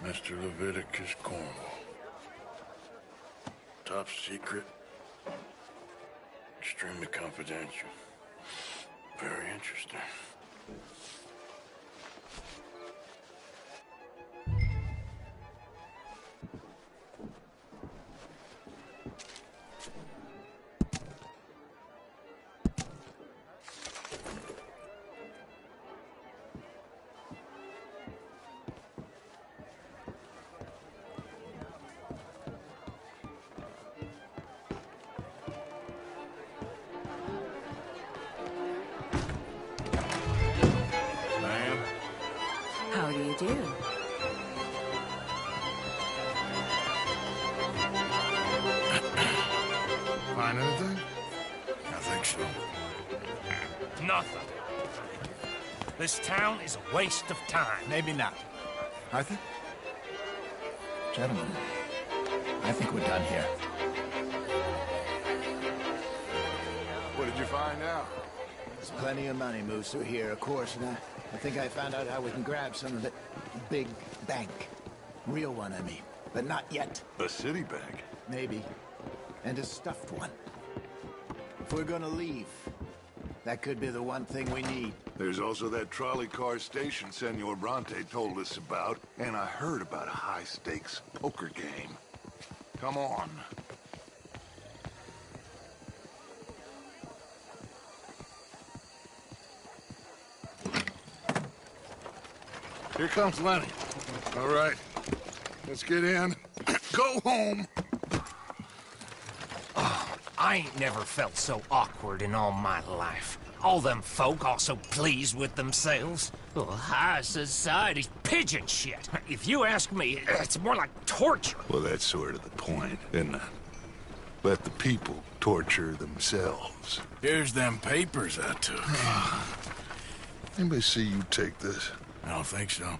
Mr. Leviticus Cornwall. Top secret. Extremely confidential. Very interesting. How do you do? Find anything? I think so. Nothing. This town is a waste of time. Maybe not. Arthur? Gentlemen, I think we're done here. What did you find out? There's plenty of money moves through here, of course, and I think I found out how we can grab some of it. Big bank. Real one, I mean. But not yet. A city bank? Maybe. And a stuffed one. If we're gonna leave, that could be the one thing we need. There's also that trolley car station Senor Bronte told us about, and I heard about a high-stakes poker game. Come on. Here comes Lenny. All right, let's get in. Go home. I ain't never felt so awkward in all my life. All them folk are so pleased with themselves. Oh, high society's pigeon shit. If you ask me, it's more like torture. Well, that's sort of the point, isn't it? Let the people torture themselves. Here's them papers I took. Anybody see you take this? I don't think so.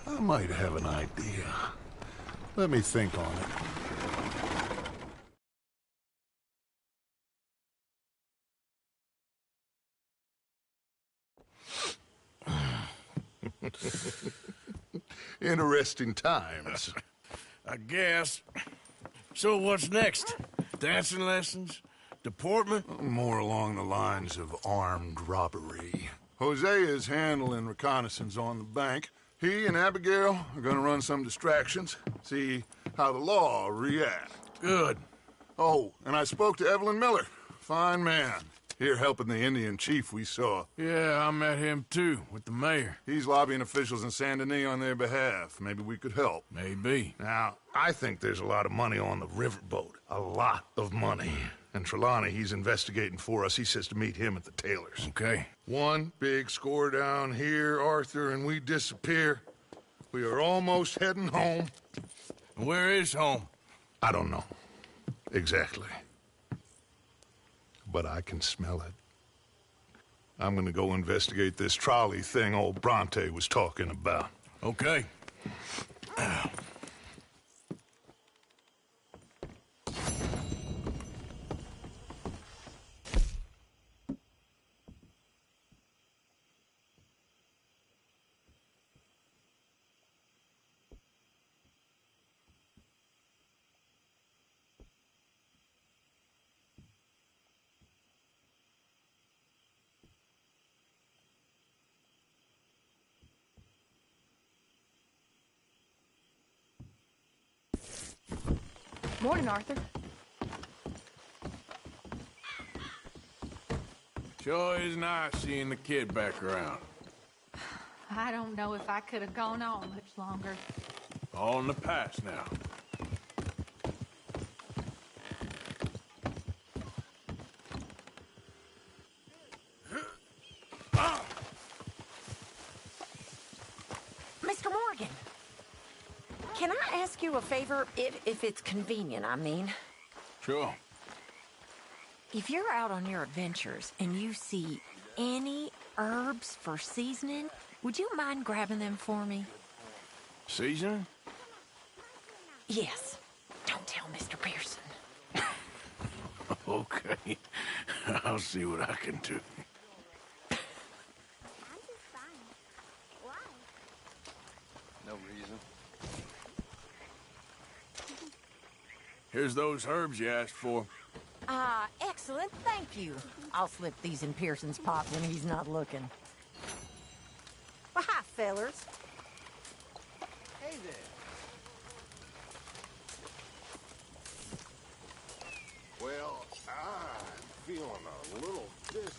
I might have an idea. Let me think on it. Interesting times. I guess. So what's next? Dancing lessons? Deportment? More along the lines of armed robbery. Hosea is handling reconnaissance on the bank. He and Abigail are gonna run some distractions, see how the law reacts. Good. Oh, and I spoke to Evelyn Miller. Fine man. Here helping the Indian chief we saw. Yeah, I met him too, with the mayor. He's lobbying officials in Saint Denis on their behalf. Maybe we could help. Maybe. Now, I think there's a lot of money on the riverboat. A lot of money. And Trelawney, he's investigating for us. He says to meet him at the Taylor's. Okay. One big score down here, Arthur, and we disappear. We are almost heading home. Where is home? I don't know. Exactly. But I can smell it. I'm gonna go investigate this trolley thing old Bronte was talking about. Okay. Morning, Arthur. Sure is nice seeing the kid back around. I don't know if I could have gone on much longer. All in the past now. Mr. Morgan, can I ask you a favor, if it's convenient, I mean? Sure. If you're out on your adventures and you see any herbs for seasoning, would you mind grabbing them for me? Seasoning? Yes. Don't tell Mr. Pearson. Okay. I'll see what I can do. No reason. Here's those herbs you asked for. Excellent, thank you. I'll slip these in Pearson's pot when he's not looking. Well, hi, fellers. Hey there. Well, I'm feeling a little dizzy.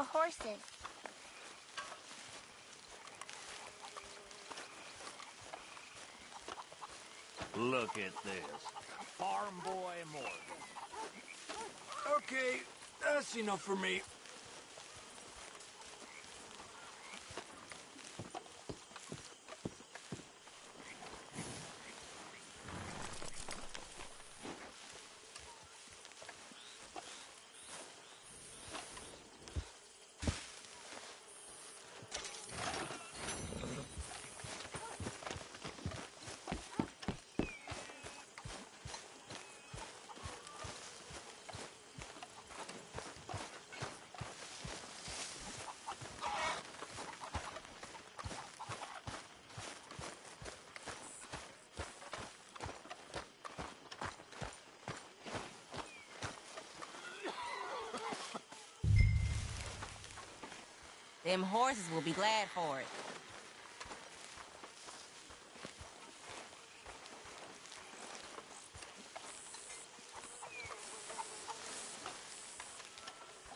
for horses. Look at this. Farm boy Morgan. Okay, that's enough for me. Them horses will be glad for it.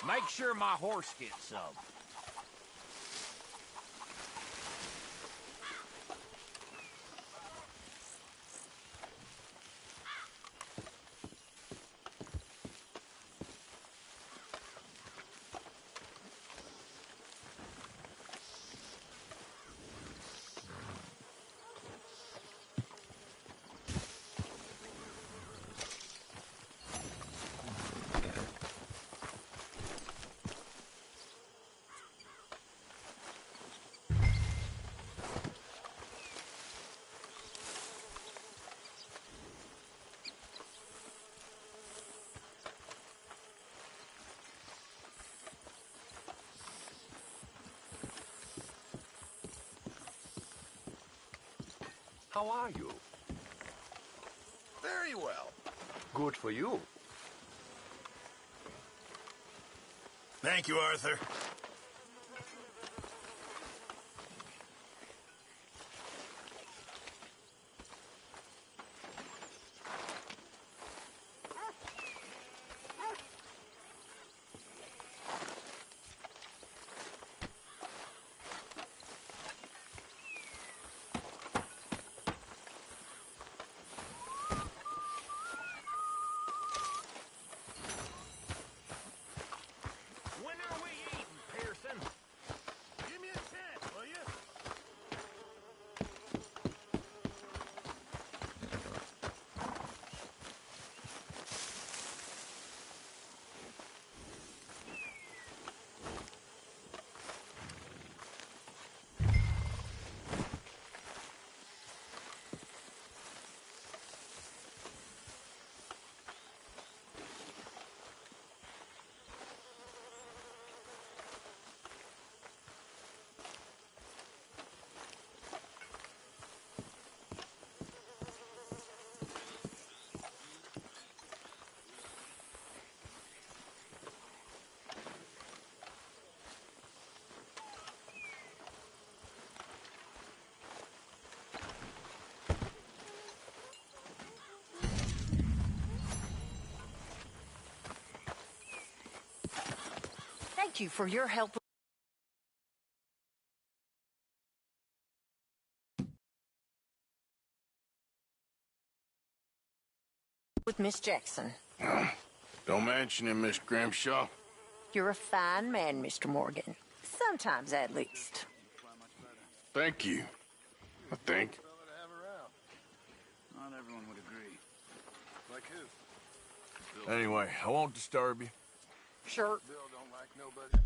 Make sure my horse gets some. How are you? Very well. Good for you. Thank you, Arthur. When are we eating, Pearson? Give me a chance, will you? Thank you for your help with Miss Jackson. Don't mention him, Miss Grimshaw. You're a fine man, Mr. Morgan. Sometimes, at least. Thank you. I think. Not everyone would agree. Like who? Anyway, I won't disturb you. Sure. Bill don't like nobody.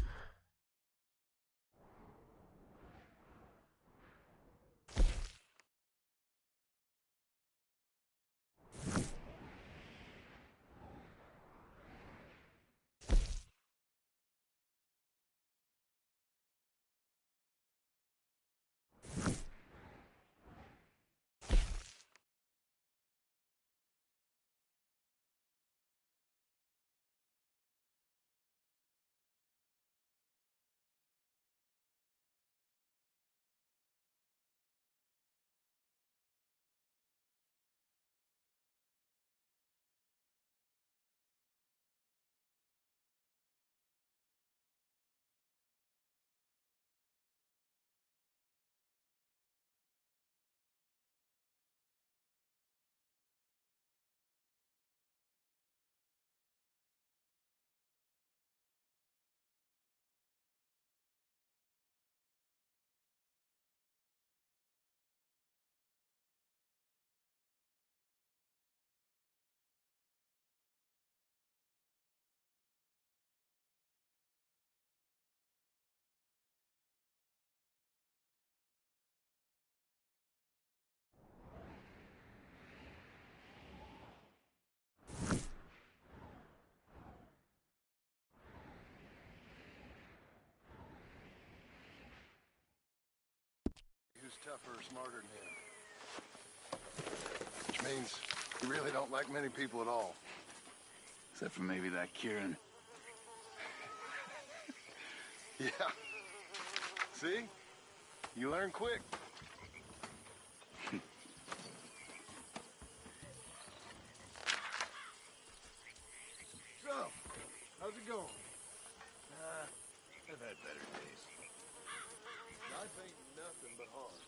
tougher or smarter than him. Which means you really don't like many people at all. Except for maybe that Kieran. Yeah. See? You learn quick. So, how's it going? I've had better days. Life ain't nothing but hard.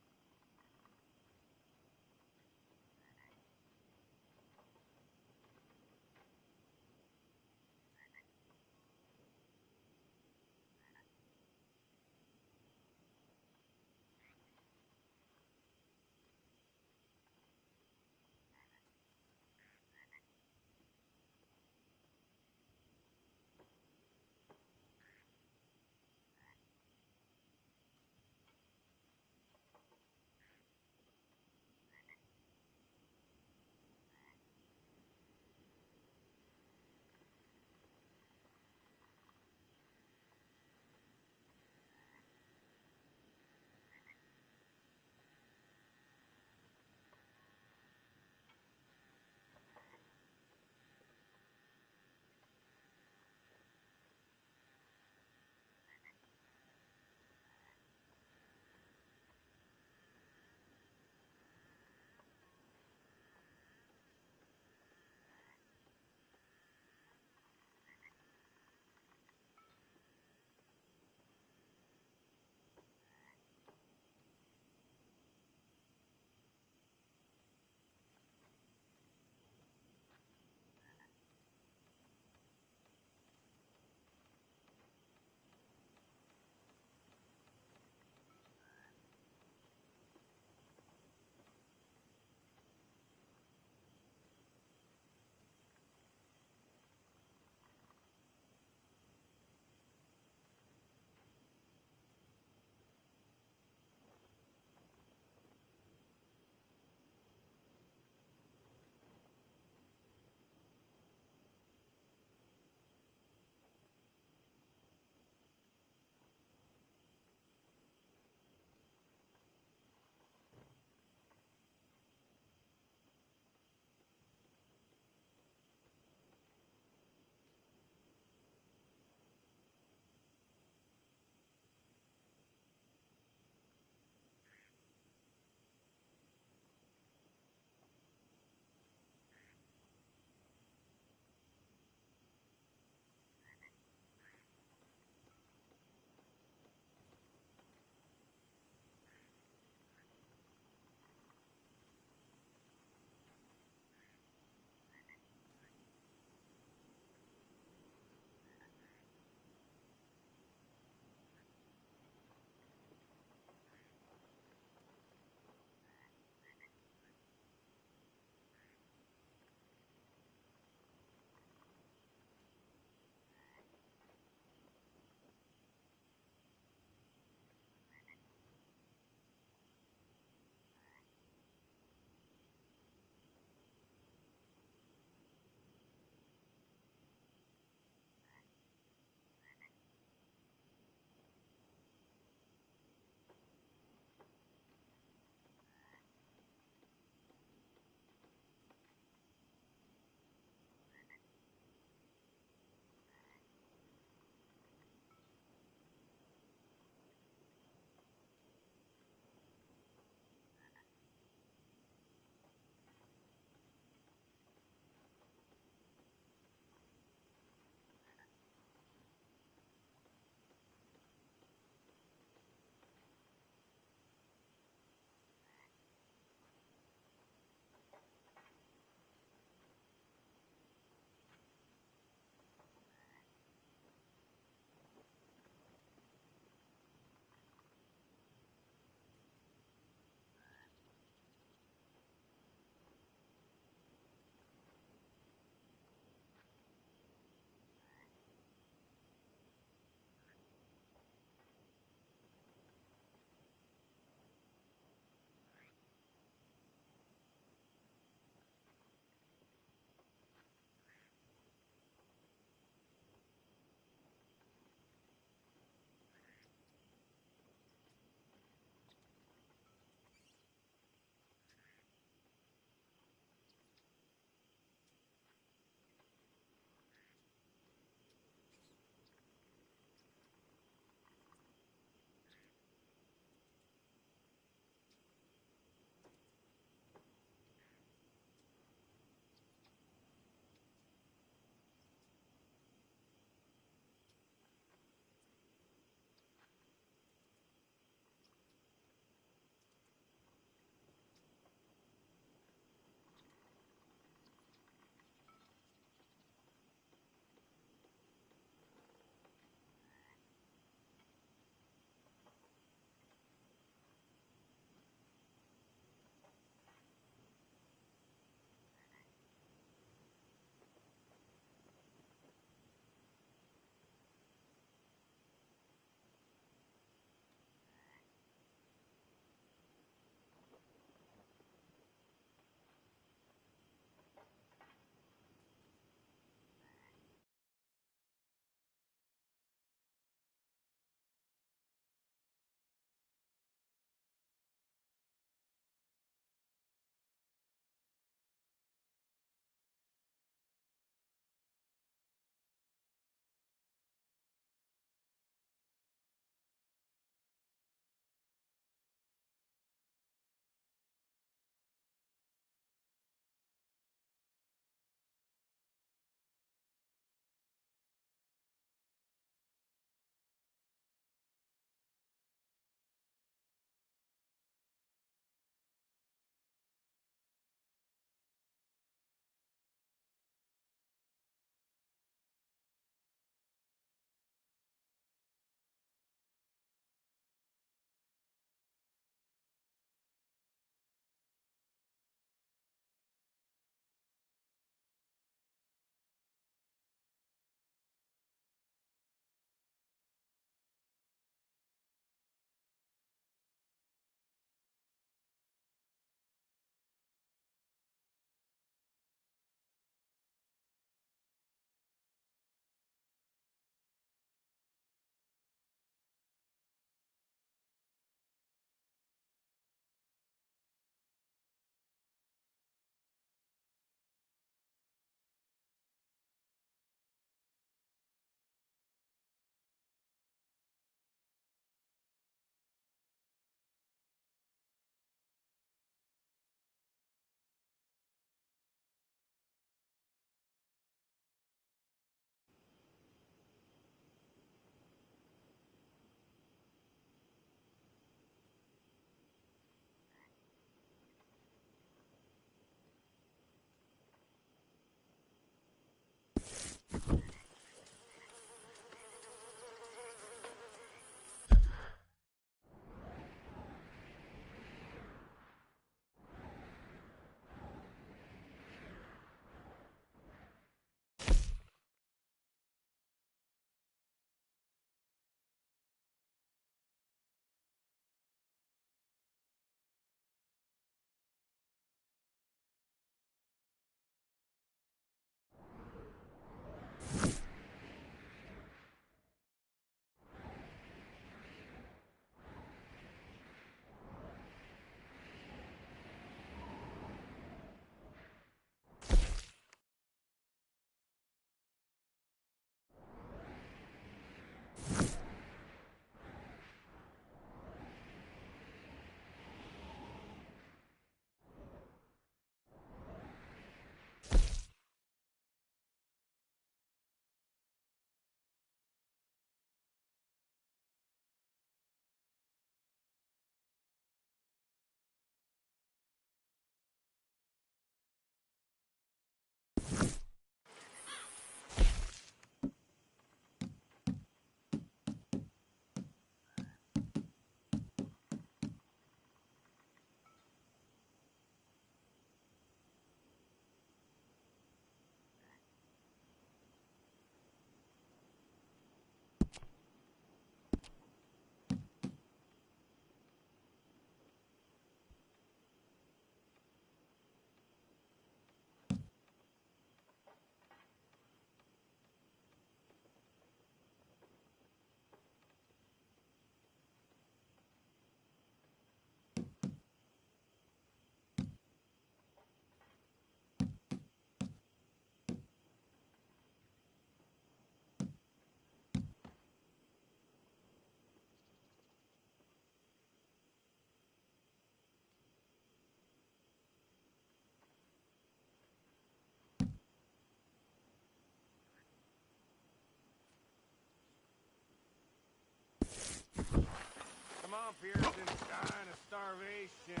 Come on, Pearson, dying of starvation.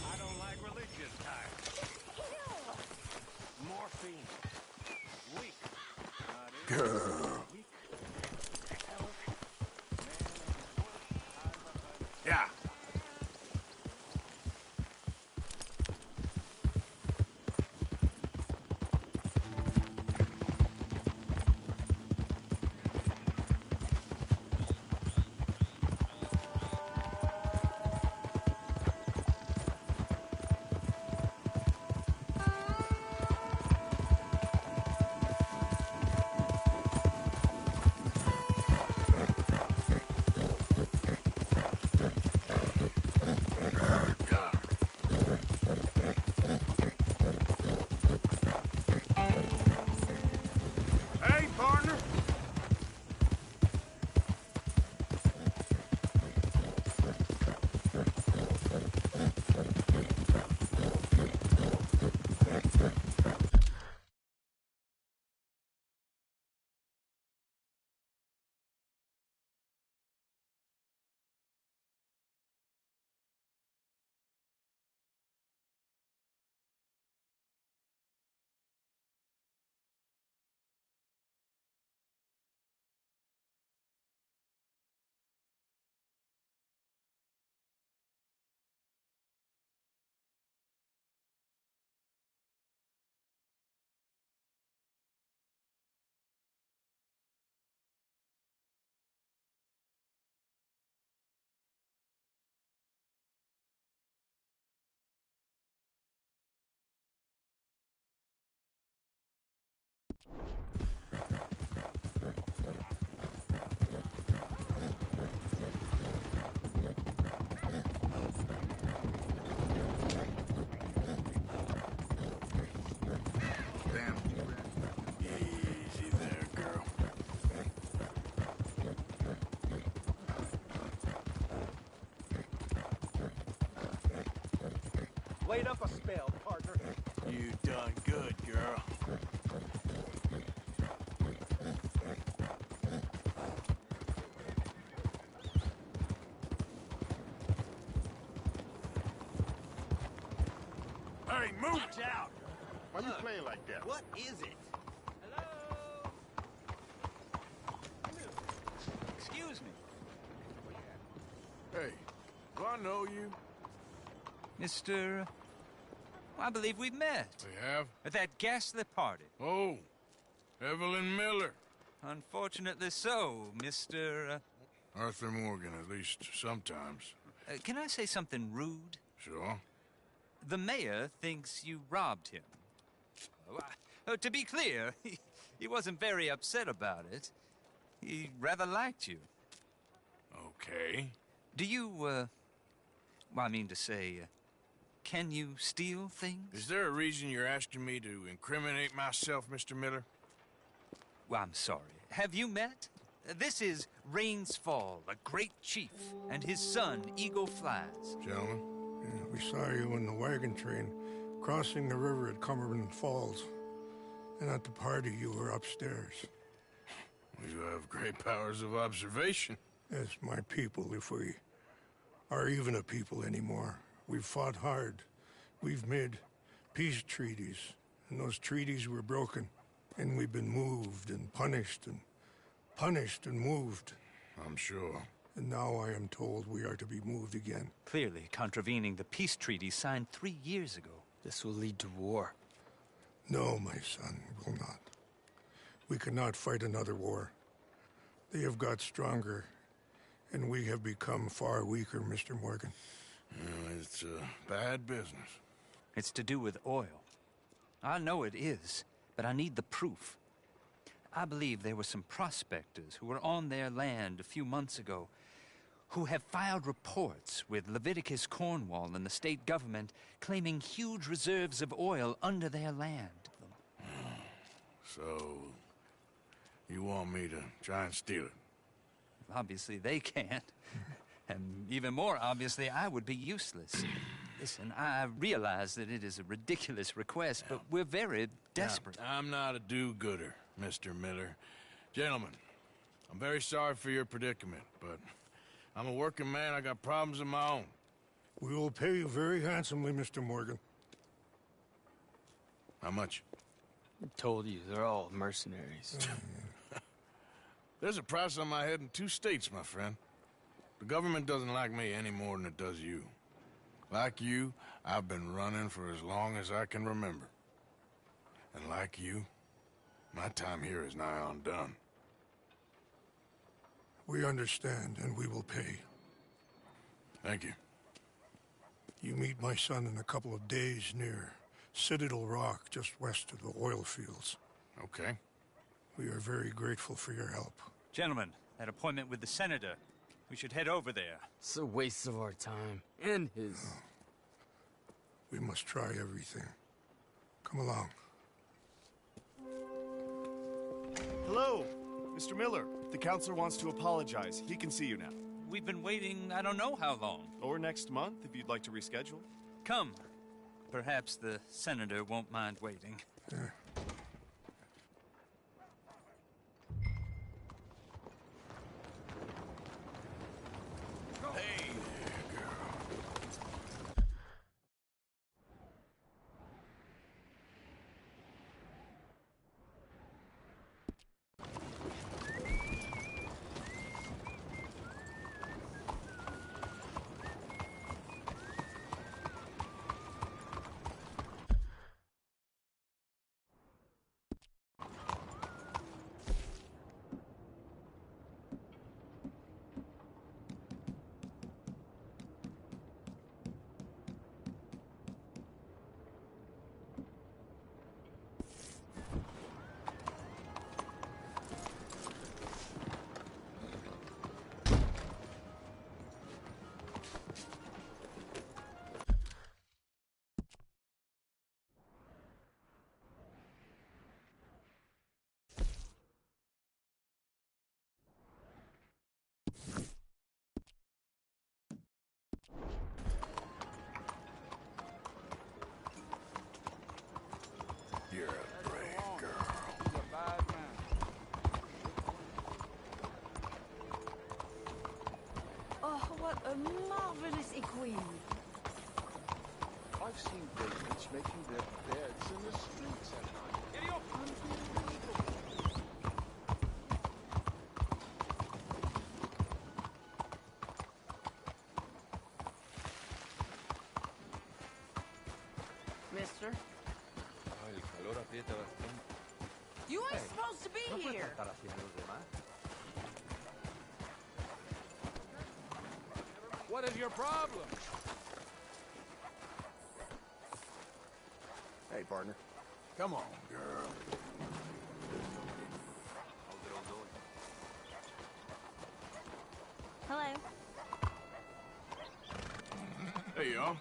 I don't like religious types. Morphine. Weak. Girl. Yeah. Wait up a spell, partner. You done good, girl. Hey, move it out! Why you playing like that? What is it? Excuse me. Hey, do I know you? Mr. I believe we've met. We have? At that ghastly party. Oh, Evelyn Miller. Unfortunately so, Mr. Arthur Morgan, at least sometimes. Can I say something rude? Sure. The mayor thinks you robbed him. To be clear, he wasn't very upset about it. He rather liked you. Okay. Do you, well, I mean to say, can you steal things? Is there a reason you're asking me to incriminate myself, Mr. Miller? Well, I'm sorry. Have you met? This is Rains Fall, a great chief, and his son, Eagle Flies. Gentlemen? Yeah, we saw you in the wagon train crossing the river at Cumberland Falls. And at the party, you were upstairs. You have great powers of observation. As my people, if we are even a people anymore. We've fought hard. We've made peace treaties. And those treaties were broken. And we've been moved and punished and punished and moved. I'm sure. And now I am told we are to be moved again. Clearly contravening the peace treaty signed 3 years ago. This will lead to war. No, my son, it will not. We cannot fight another war. They have got stronger, and we have become far weaker, Mr. Morgan. It's bad business. It's to do with oil. I know it is, but I need the proof. I believe there were some prospectors who were on their land a few months ago who have filed reports with Leviticus Cornwall and the state government claiming huge reserves of oil under their land. So, you want me to try and steal it? Obviously they can't. And even more obviously, I would be useless. Listen, I realize that it is a ridiculous request, but we're very desperate. Now, I'm not a do-gooder, Mr. Miller. Gentlemen, I'm very sorry for your predicament, but I'm a working man. I got problems of my own. We will pay you very handsomely, Mr. Morgan. How much? I told you, they're all mercenaries. There's a price on my head in 2 states, my friend. The government doesn't like me any more than it does you. Like you, I've been running for as long as I can remember. And like you, my time here is nigh on done. We understand, and we will pay. Thank you. You meet my son in a couple of days near Citadel Rock, just west of the oil fields. Okay. We are very grateful for your help. Gentlemen, that appointment with the senator. We should head over there. It's a waste of our time. And his. We must try everything. Come along. Hello, Mr. Miller. The counselor wants to apologize. He can see you now. We've been waiting I don't know how long. Or next month, if you'd like to reschedule. Come. Perhaps the senator won't mind waiting. Hey there, girl. What a marvelous equine. I've seen Davids making their beds in the streets at night. Unbelievable. Mister? El calor aprieta bastante. You ain't supposed to be ¿No puedes here. tratar así a los demás? What is your problem? Hey, partner. Come on, girl. Hello. Hey, y'all.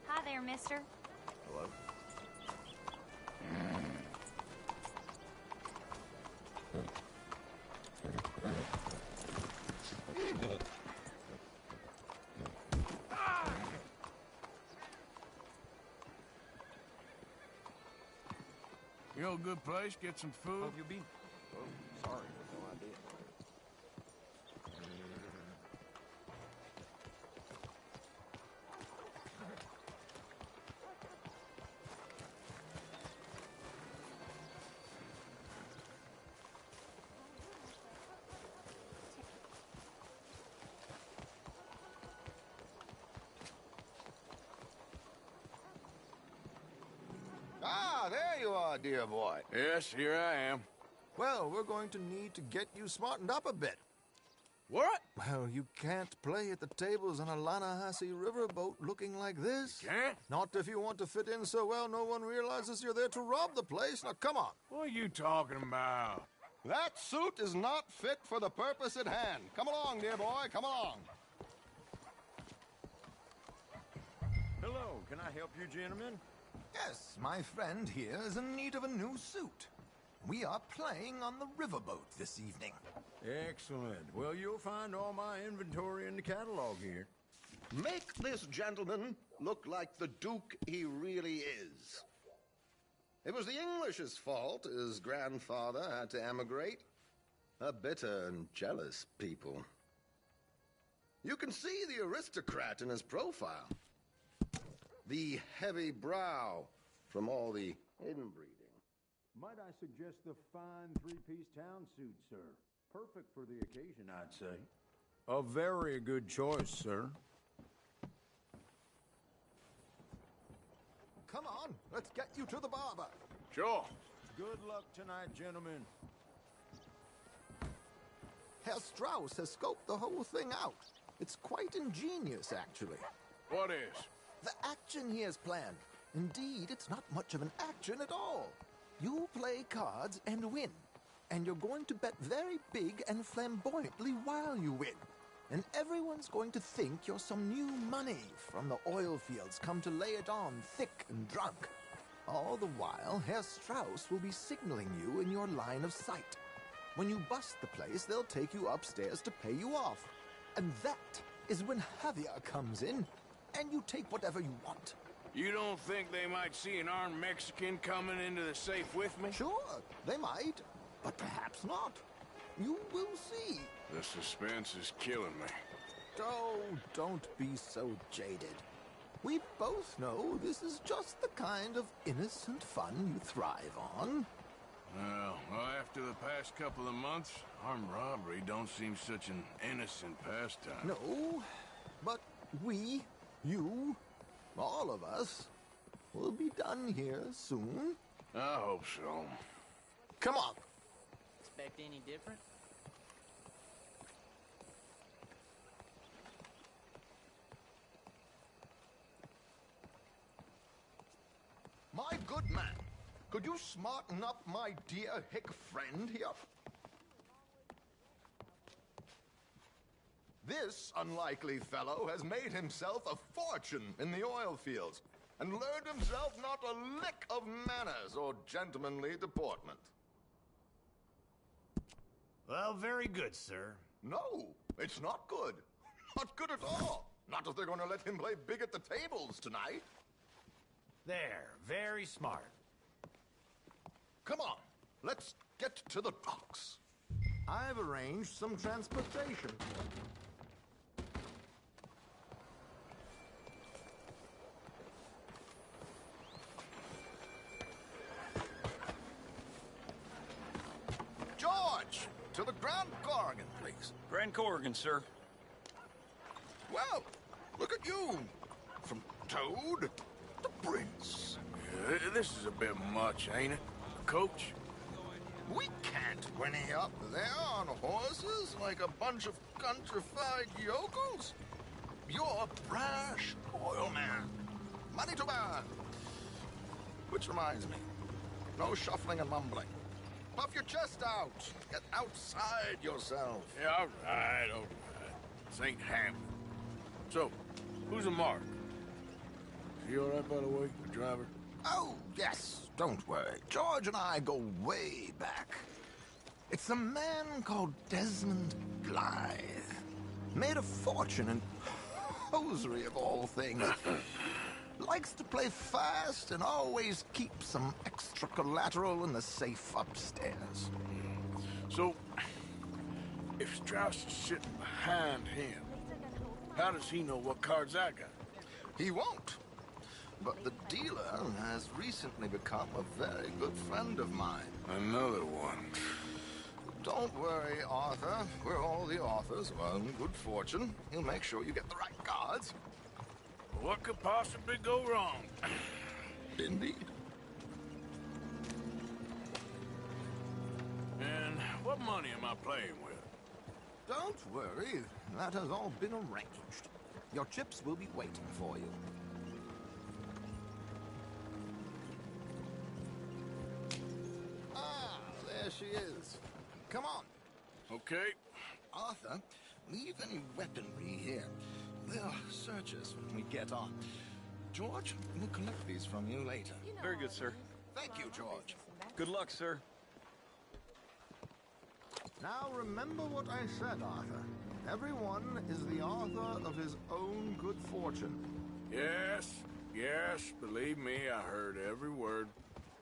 Hi there, mister. Hello? You know a good place, get some food? How have you been? Oh, sorry, no idea. Ah, there you are, dear boy. Yes, here I am. Well, we're going to need to get you smartened up a bit. What? Well, you can't play at the tables on a Lannahechee riverboat looking like this. Can't? Not if you want to fit in so well no one realizes you're there to rob the place. Now, come on. What are you talking about? That suit is not fit for the purpose at hand. Come along, dear boy, come along. Hello, can I help you, gentlemen? Yes, my friend here is in need of a new suit. We are playing on the riverboat this evening. Excellent. Well, you'll find all my inventory in the catalog here. Make this gentleman look like the Duke he really is. It was the English's fault his grandfather had to emigrate. A bitter and jealous people. You can see the aristocrat in his profile. The heavy brow from all the inbreeding. Might I suggest the fine three-piece town suit, sir? Perfect for the occasion, I'd say. A very good choice, sir. Come on, let's get you to the barber. Sure. Good luck tonight, gentlemen. Herr Strauss has scoped the whole thing out. It's quite ingenious, actually. What is? The action he has planned. Indeed, it's not much of an action at all. You play cards and win. And you're going to bet very big and flamboyantly while you win. And everyone's going to think you're some new money from the oil fields come to lay it on thick and drunk. All the while, Herr Strauss will be signaling you in your line of sight. When you bust the place, they'll take you upstairs to pay you off. And that is when Javier comes in, and you take whatever you want. You don't think they might see an armed Mexican coming into the safe with me? Sure, they might, but perhaps not. You will see. The suspense is killing me. Oh, don't be so jaded. We both know this is just the kind of innocent fun you thrive on. Well, after the past couple of months, armed robbery don't seem such an innocent pastime. No, but we, you, all of us, will be done here soon. I hope so. Come on. Expect any different? My good man, could you smarten up my dear hick friend here? This unlikely fellow has made himself a fortune in the oil fields and learned himself not a lick of manners or gentlemanly deportment. Well, very good, sir. No, it's not good. Not good at all. Not if they're going to let him play big at the tables tonight. There, very smart. Come on, let's get to the docks. I've arranged some transportation. To the Grand Corrigan, please. Grand Corrigan, sir. Well, look at you. From Toad to Prince. This is a bit much, ain't it, Coach? We can't whinny up there on horses like a bunch of countrified yokels. You're a brash oil man. Money to burn. Which reminds me, no shuffling and mumbling. Puff your chest out. Get outside yourself. Yeah, all right. This ain't happening. So, who's a mark? Is he all right, by the way, the driver? Oh, yes. Don't worry. George and I go way back. It's a man called Desmond Blythe. Made a fortune in hosiery of all things. Likes to play fast and always keeps some extra collateral in the safe upstairs. So, if Strauss is sitting behind him, how does he know what cards I got? He won't. But the dealer has recently become a very good friend of mine. Another one. Don't worry, Arthur. We're all the authors of our own good fortune. He'll make sure you get the right cards. What could possibly go wrong? Indeed. And what money am I playing with? Don't worry. That has all been arranged. Your chips will be waiting for you. Ah, there she is. Come on. Okay. Arthur, leave any weaponry here. They'll search us when we get on. George, we'll collect these from you later. Very good, sir. Thank you, George. Good luck, sir. Now remember what I said, Arthur. Everyone is the author of his own good fortune. Yes, believe me, I heard every word.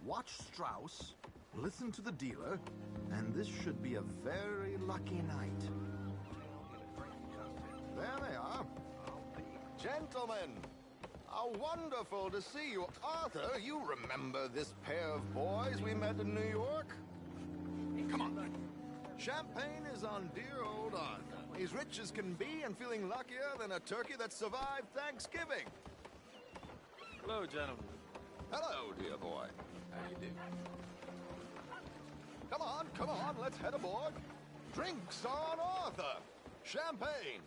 Watch Strauss, listen to the dealer, and this should be a very lucky night. There they are. Gentlemen, how wonderful to see you. Arthur, you remember this pair of boys we met in New York? Come on. Champagne is on dear old Arthur. He's rich as can be and feeling luckier than a turkey that survived Thanksgiving. Hello, gentlemen. Hello, dear boy. How you do? Come on, let's head aboard. Drinks on Arthur. Champagne.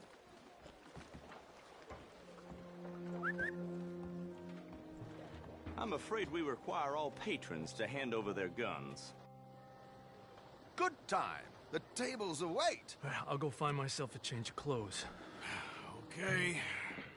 I'm afraid we require all patrons to hand over their guns. Good time. The tables await. I'll go find myself a change of clothes. Okay.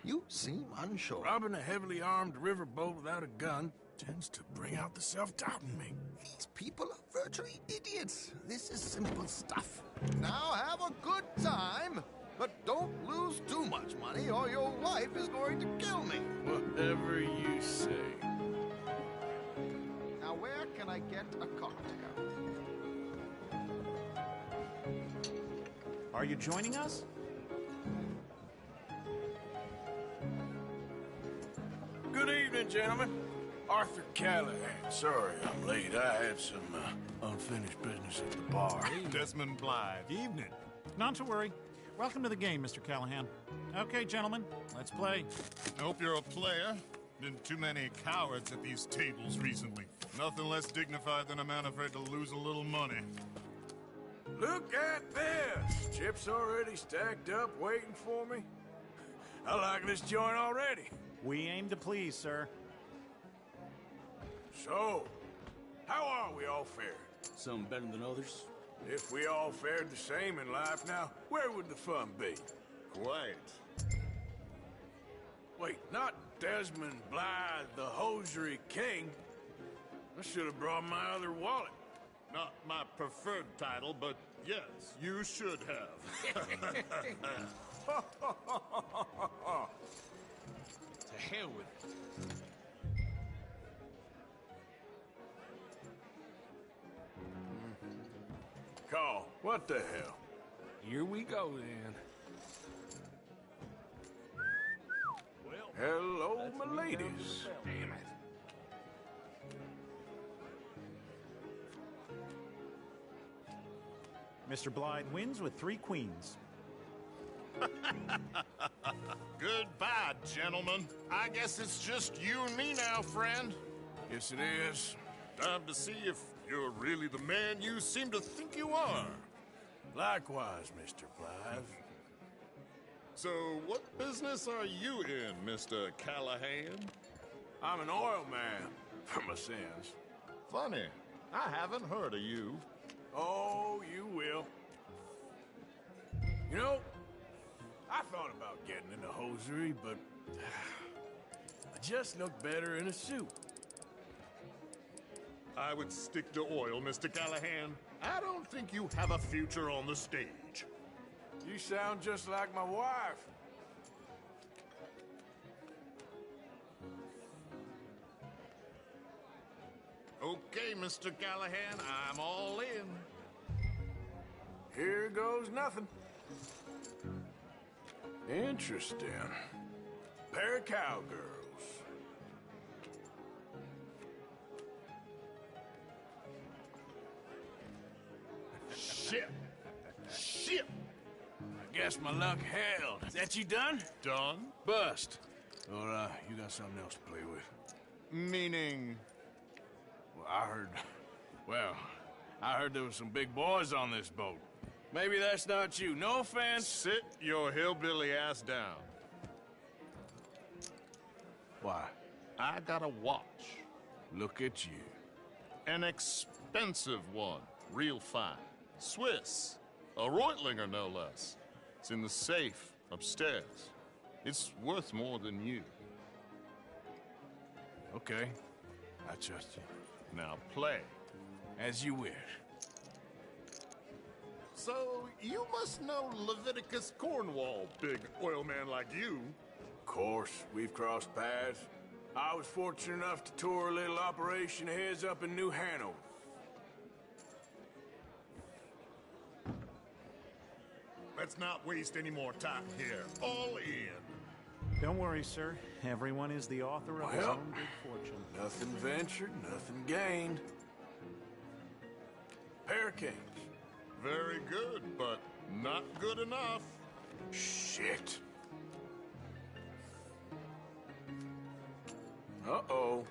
You seem unsure. Robbing a heavily armed riverboat without a gun tends to bring out the self-doubt in me. These people are virtually idiots. This is simple stuff. Now have a good time, but don't lose too much money or your wife is going to kill me. Whatever you say. Now where can I get a cocktail? Are you joining us? Good evening, gentlemen. Arthur Callahan. Sorry I'm late. I had some unfinished business at the bar. Desmond Blythe. Evening. Not to worry. Welcome to the game, Mr. Callahan. Okay, gentlemen, let's play. I hope you're a player. Been too many cowards at these tables recently. Nothing less dignified than a man afraid to lose a little money. Look at this! Chips already stacked up, waiting for me. I like this joint already. We aim to please, sir. So, how are we all fared? Some better than others. If we all fared the same in life now, where would the fun be? Quiet. Wait, not Desmond Blythe, the hosiery king. I should have brought my other wallet. Not my preferred title, but yes, you should have. To hell with it. Call, what the hell? Here we go, then. Hello, my ladies. Damn it. Mr. Blythe wins with 3 queens. Goodbye, gentlemen. I guess it's just you and me now, friend. Yes, it is. Time to see if you're really the man you seem to think you are. Likewise, Mr. Blythe. So, what business are you in, Mr. Callahan? I'm an oil man, for my sins. Funny. I haven't heard of you. Oh, you will. You know, I thought about getting into hosiery, but I just look better in a suit. I would stick to oil, Mr. Callahan. I don't think you have a future on the stage. You sound just like my wife. Okay, Mr. Callahan, I'm all in. Here goes nothing. Interesting. Pair of cowgirls. Shit. Shit. I guess my luck held. Is that you done? Done? Bust. Or, you got something else to play with? Meaning? Well, I heard there was some big boys on this boat. Maybe that's not you. No offense. Sit your hillbilly ass down. Why? I got a watch. Look at you. An expensive one. Real fine. Swiss. A Reutlinger, no less. It's in the safe upstairs. It's worth more than you. Okay. I trust you. Now play. As you wish. So, you must know Leviticus Cornwall, big oil man like you. Of course, we've crossed paths. I was fortunate enough to tour a little operation of his up in New Hanover. Let's not waste any more time here. All in. Don't worry, sir. Everyone is the author of his own good fortune. Nothing ventured, nothing gained. Pair of kings. Very good, but not good enough. Shit. Uh-oh.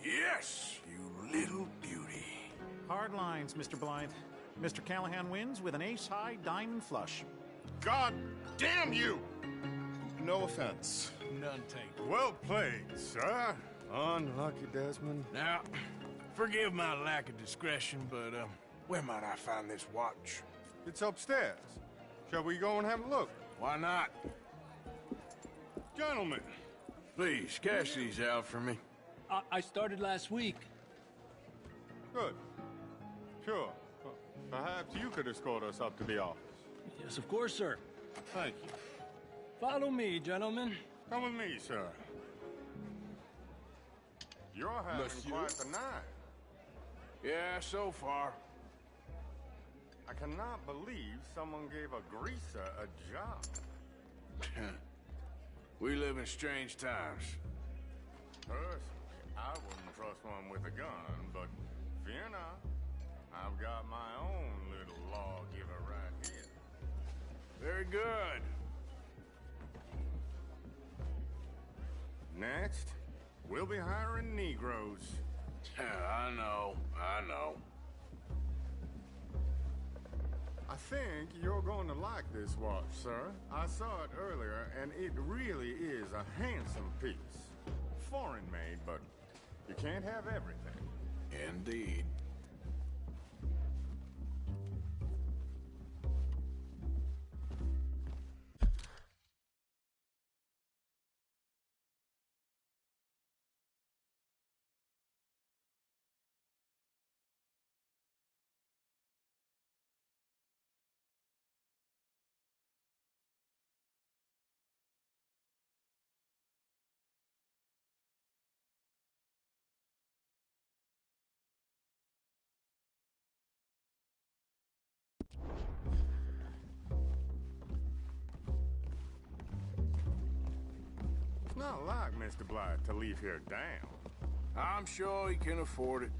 Yes, you little beauty. Hard lines, Mr. Blythe. Mr. Callahan wins with an ace-high diamond flush. God damn you! No offense. None taken. Well played, sir. Unlucky, Desmond. Now, forgive my lack of discretion, but, where might I find this watch? It's upstairs. Shall we go and have a look? Why not? Gentlemen. Please, cash these out for me. I started last week. Good. Sure. Perhaps you could escort us up to the office. Yes, of course, sir. Thank you. Follow me, gentlemen. Come with me, sir. You're having quite the night. Yeah, so far. I cannot believe someone gave a greaser a job. We live in strange times. Personally, I wouldn't trust one with a gun, but fear not. I've got my own little lawgiver right here. Very good. Next, we'll be hiring Negroes. I know. I think you're going to like this watch, sir. I saw it earlier, and it really is a handsome piece. Foreign made, but you can't have everything. Indeed. It's not like Mr. Blythe to leave here down. I'm sure he can afford it.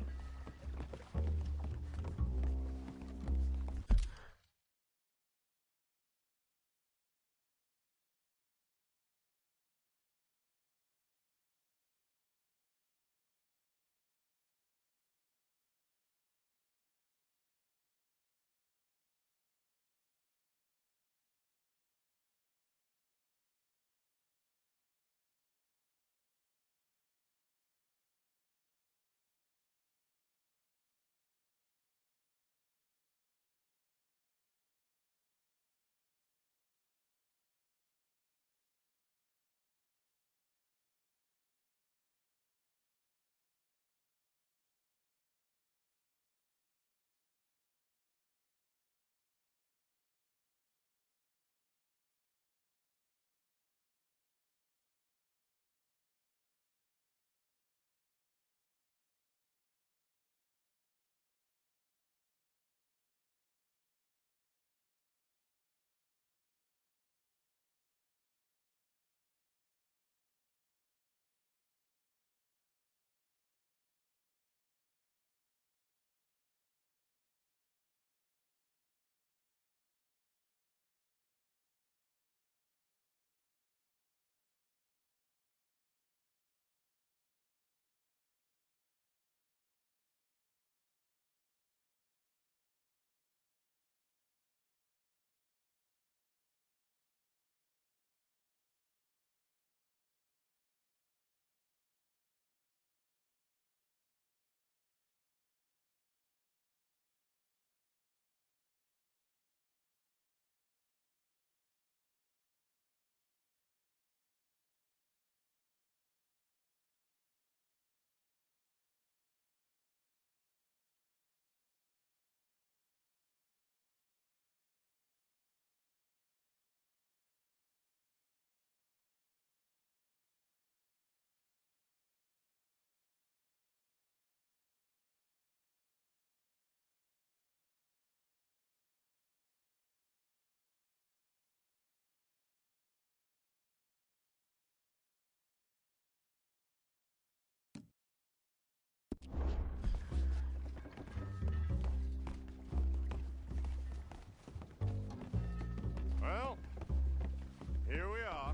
Here we are.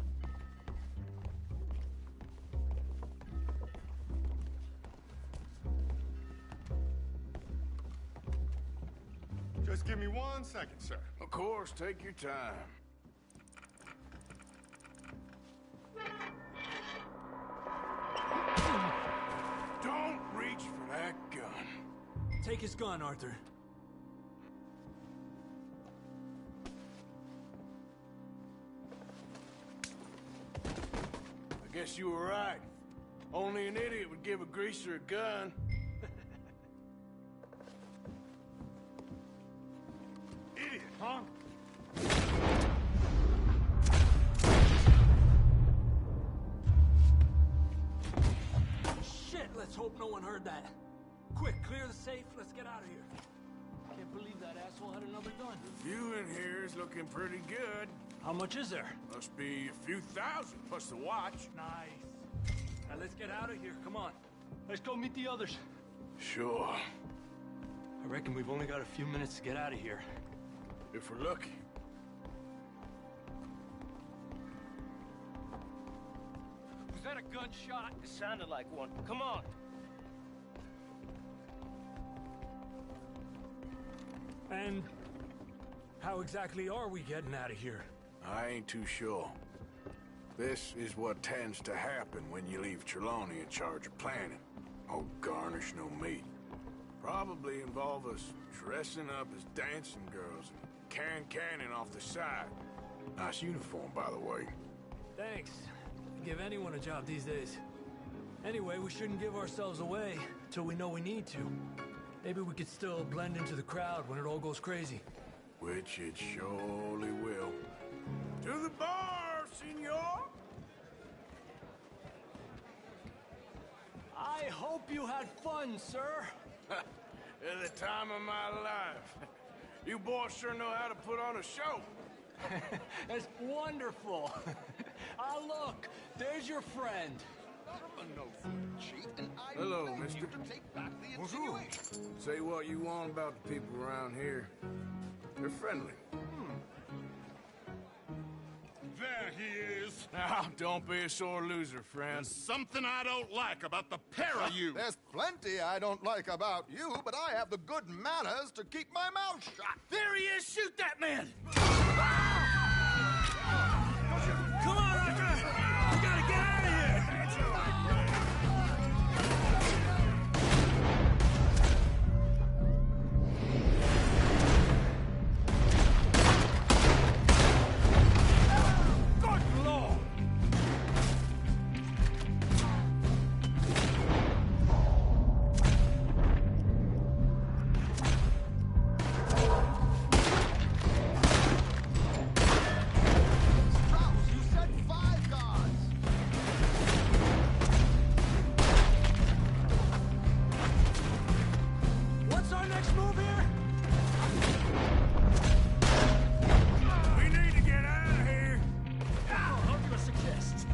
Just give me 1 second, sir. Of course, take your time. Don't reach for that gun. Take his gun, Arthur. I guess you were right. Only an idiot would give a greaser a gun. Idiot, huh? Shit, let's hope no one heard that. Quick, clear the safe, let's get out of here. Can't believe that asshole had another gun. The view in here is looking pretty good. How much is there? Must be a few thousand, plus the watch. Nice. Now let's get out of here, come on. Let's go meet the others. Sure. I reckon we've only got a few minutes to get out of here. If we're lucky. Was that a gunshot? It sounded like one. Come on. And how exactly are we getting out of here? I ain't too sure. This is what tends to happen when you leave Trelawney in charge of planning. Oh, garnish no meat. Probably involve us dressing up as dancing girls and canning off the side. Nice uniform, by the way. Thanks. Give anyone a job these days. Anyway, we shouldn't give ourselves away till we know we need to. Maybe we could still blend into the crowd when it all goes crazy. Which it surely will. To the bar, senor! I hope you had fun, sir. At the time of my life. You boys sure know how to put on a show. That's wonderful. Ah, look, there's your friend. Hello, mister. Bonjour. Say what you want about the people around here. They're friendly. There he is. Now, don't be a sore loser, friend. There's something I don't like about the pair of you. There's plenty I don't like about you, but I have the good manners to keep my mouth shut. There he is! Shoot that man! Come on, Arthur! We gotta get out of here! Good Lord! What's our next move here? We need to get out of here. How do you suggest?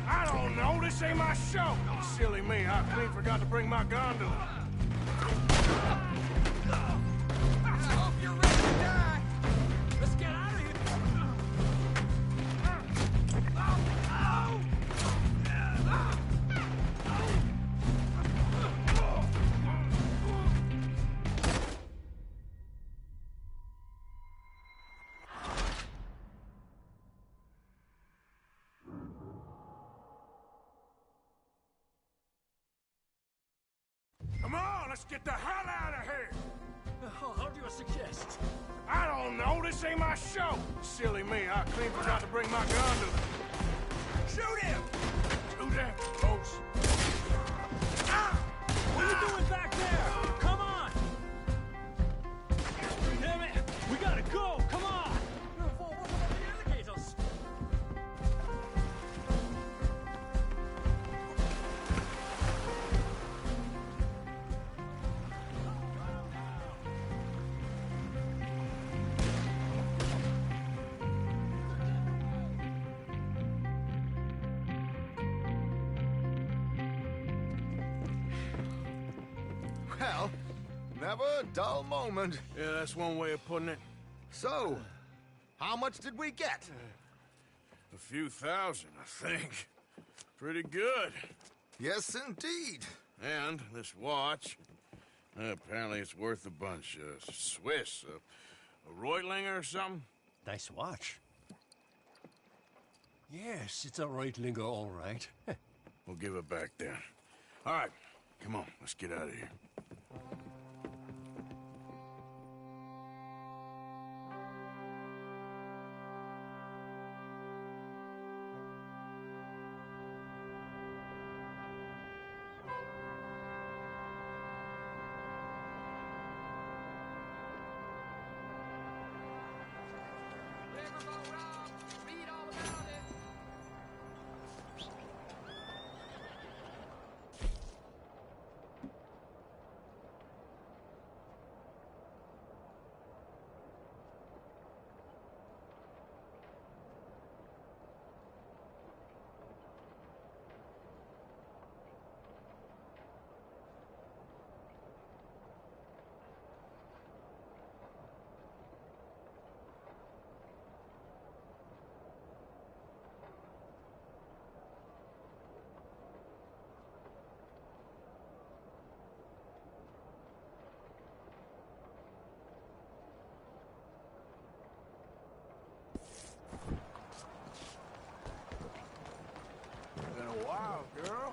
I don't know. This ain't my show. Silly me. I clean forgot to bring my gondola. I hope you're ready to die. Let's get out of here. Come on, let's get the hell out of here. How do you suggest? I don't know. This ain't my show. Silly me. I clean forgot to bring my gondola. Shoot him! Do that, folks. What are you doing back there? Come on! Damn it! We gotta go! Come on! The alligators! Well, never a dull moment. Yeah, that's one way of putting it. So, how much did we get? A few thousand, I think. Pretty good. Yes, indeed. And this watch, apparently it's worth a bunch. Swiss, a Reutlinger or something? Nice watch. Yes, it's a Reutlinger, all right. We'll give it back then. All right, come on, let's get out of here. Been a while, girl.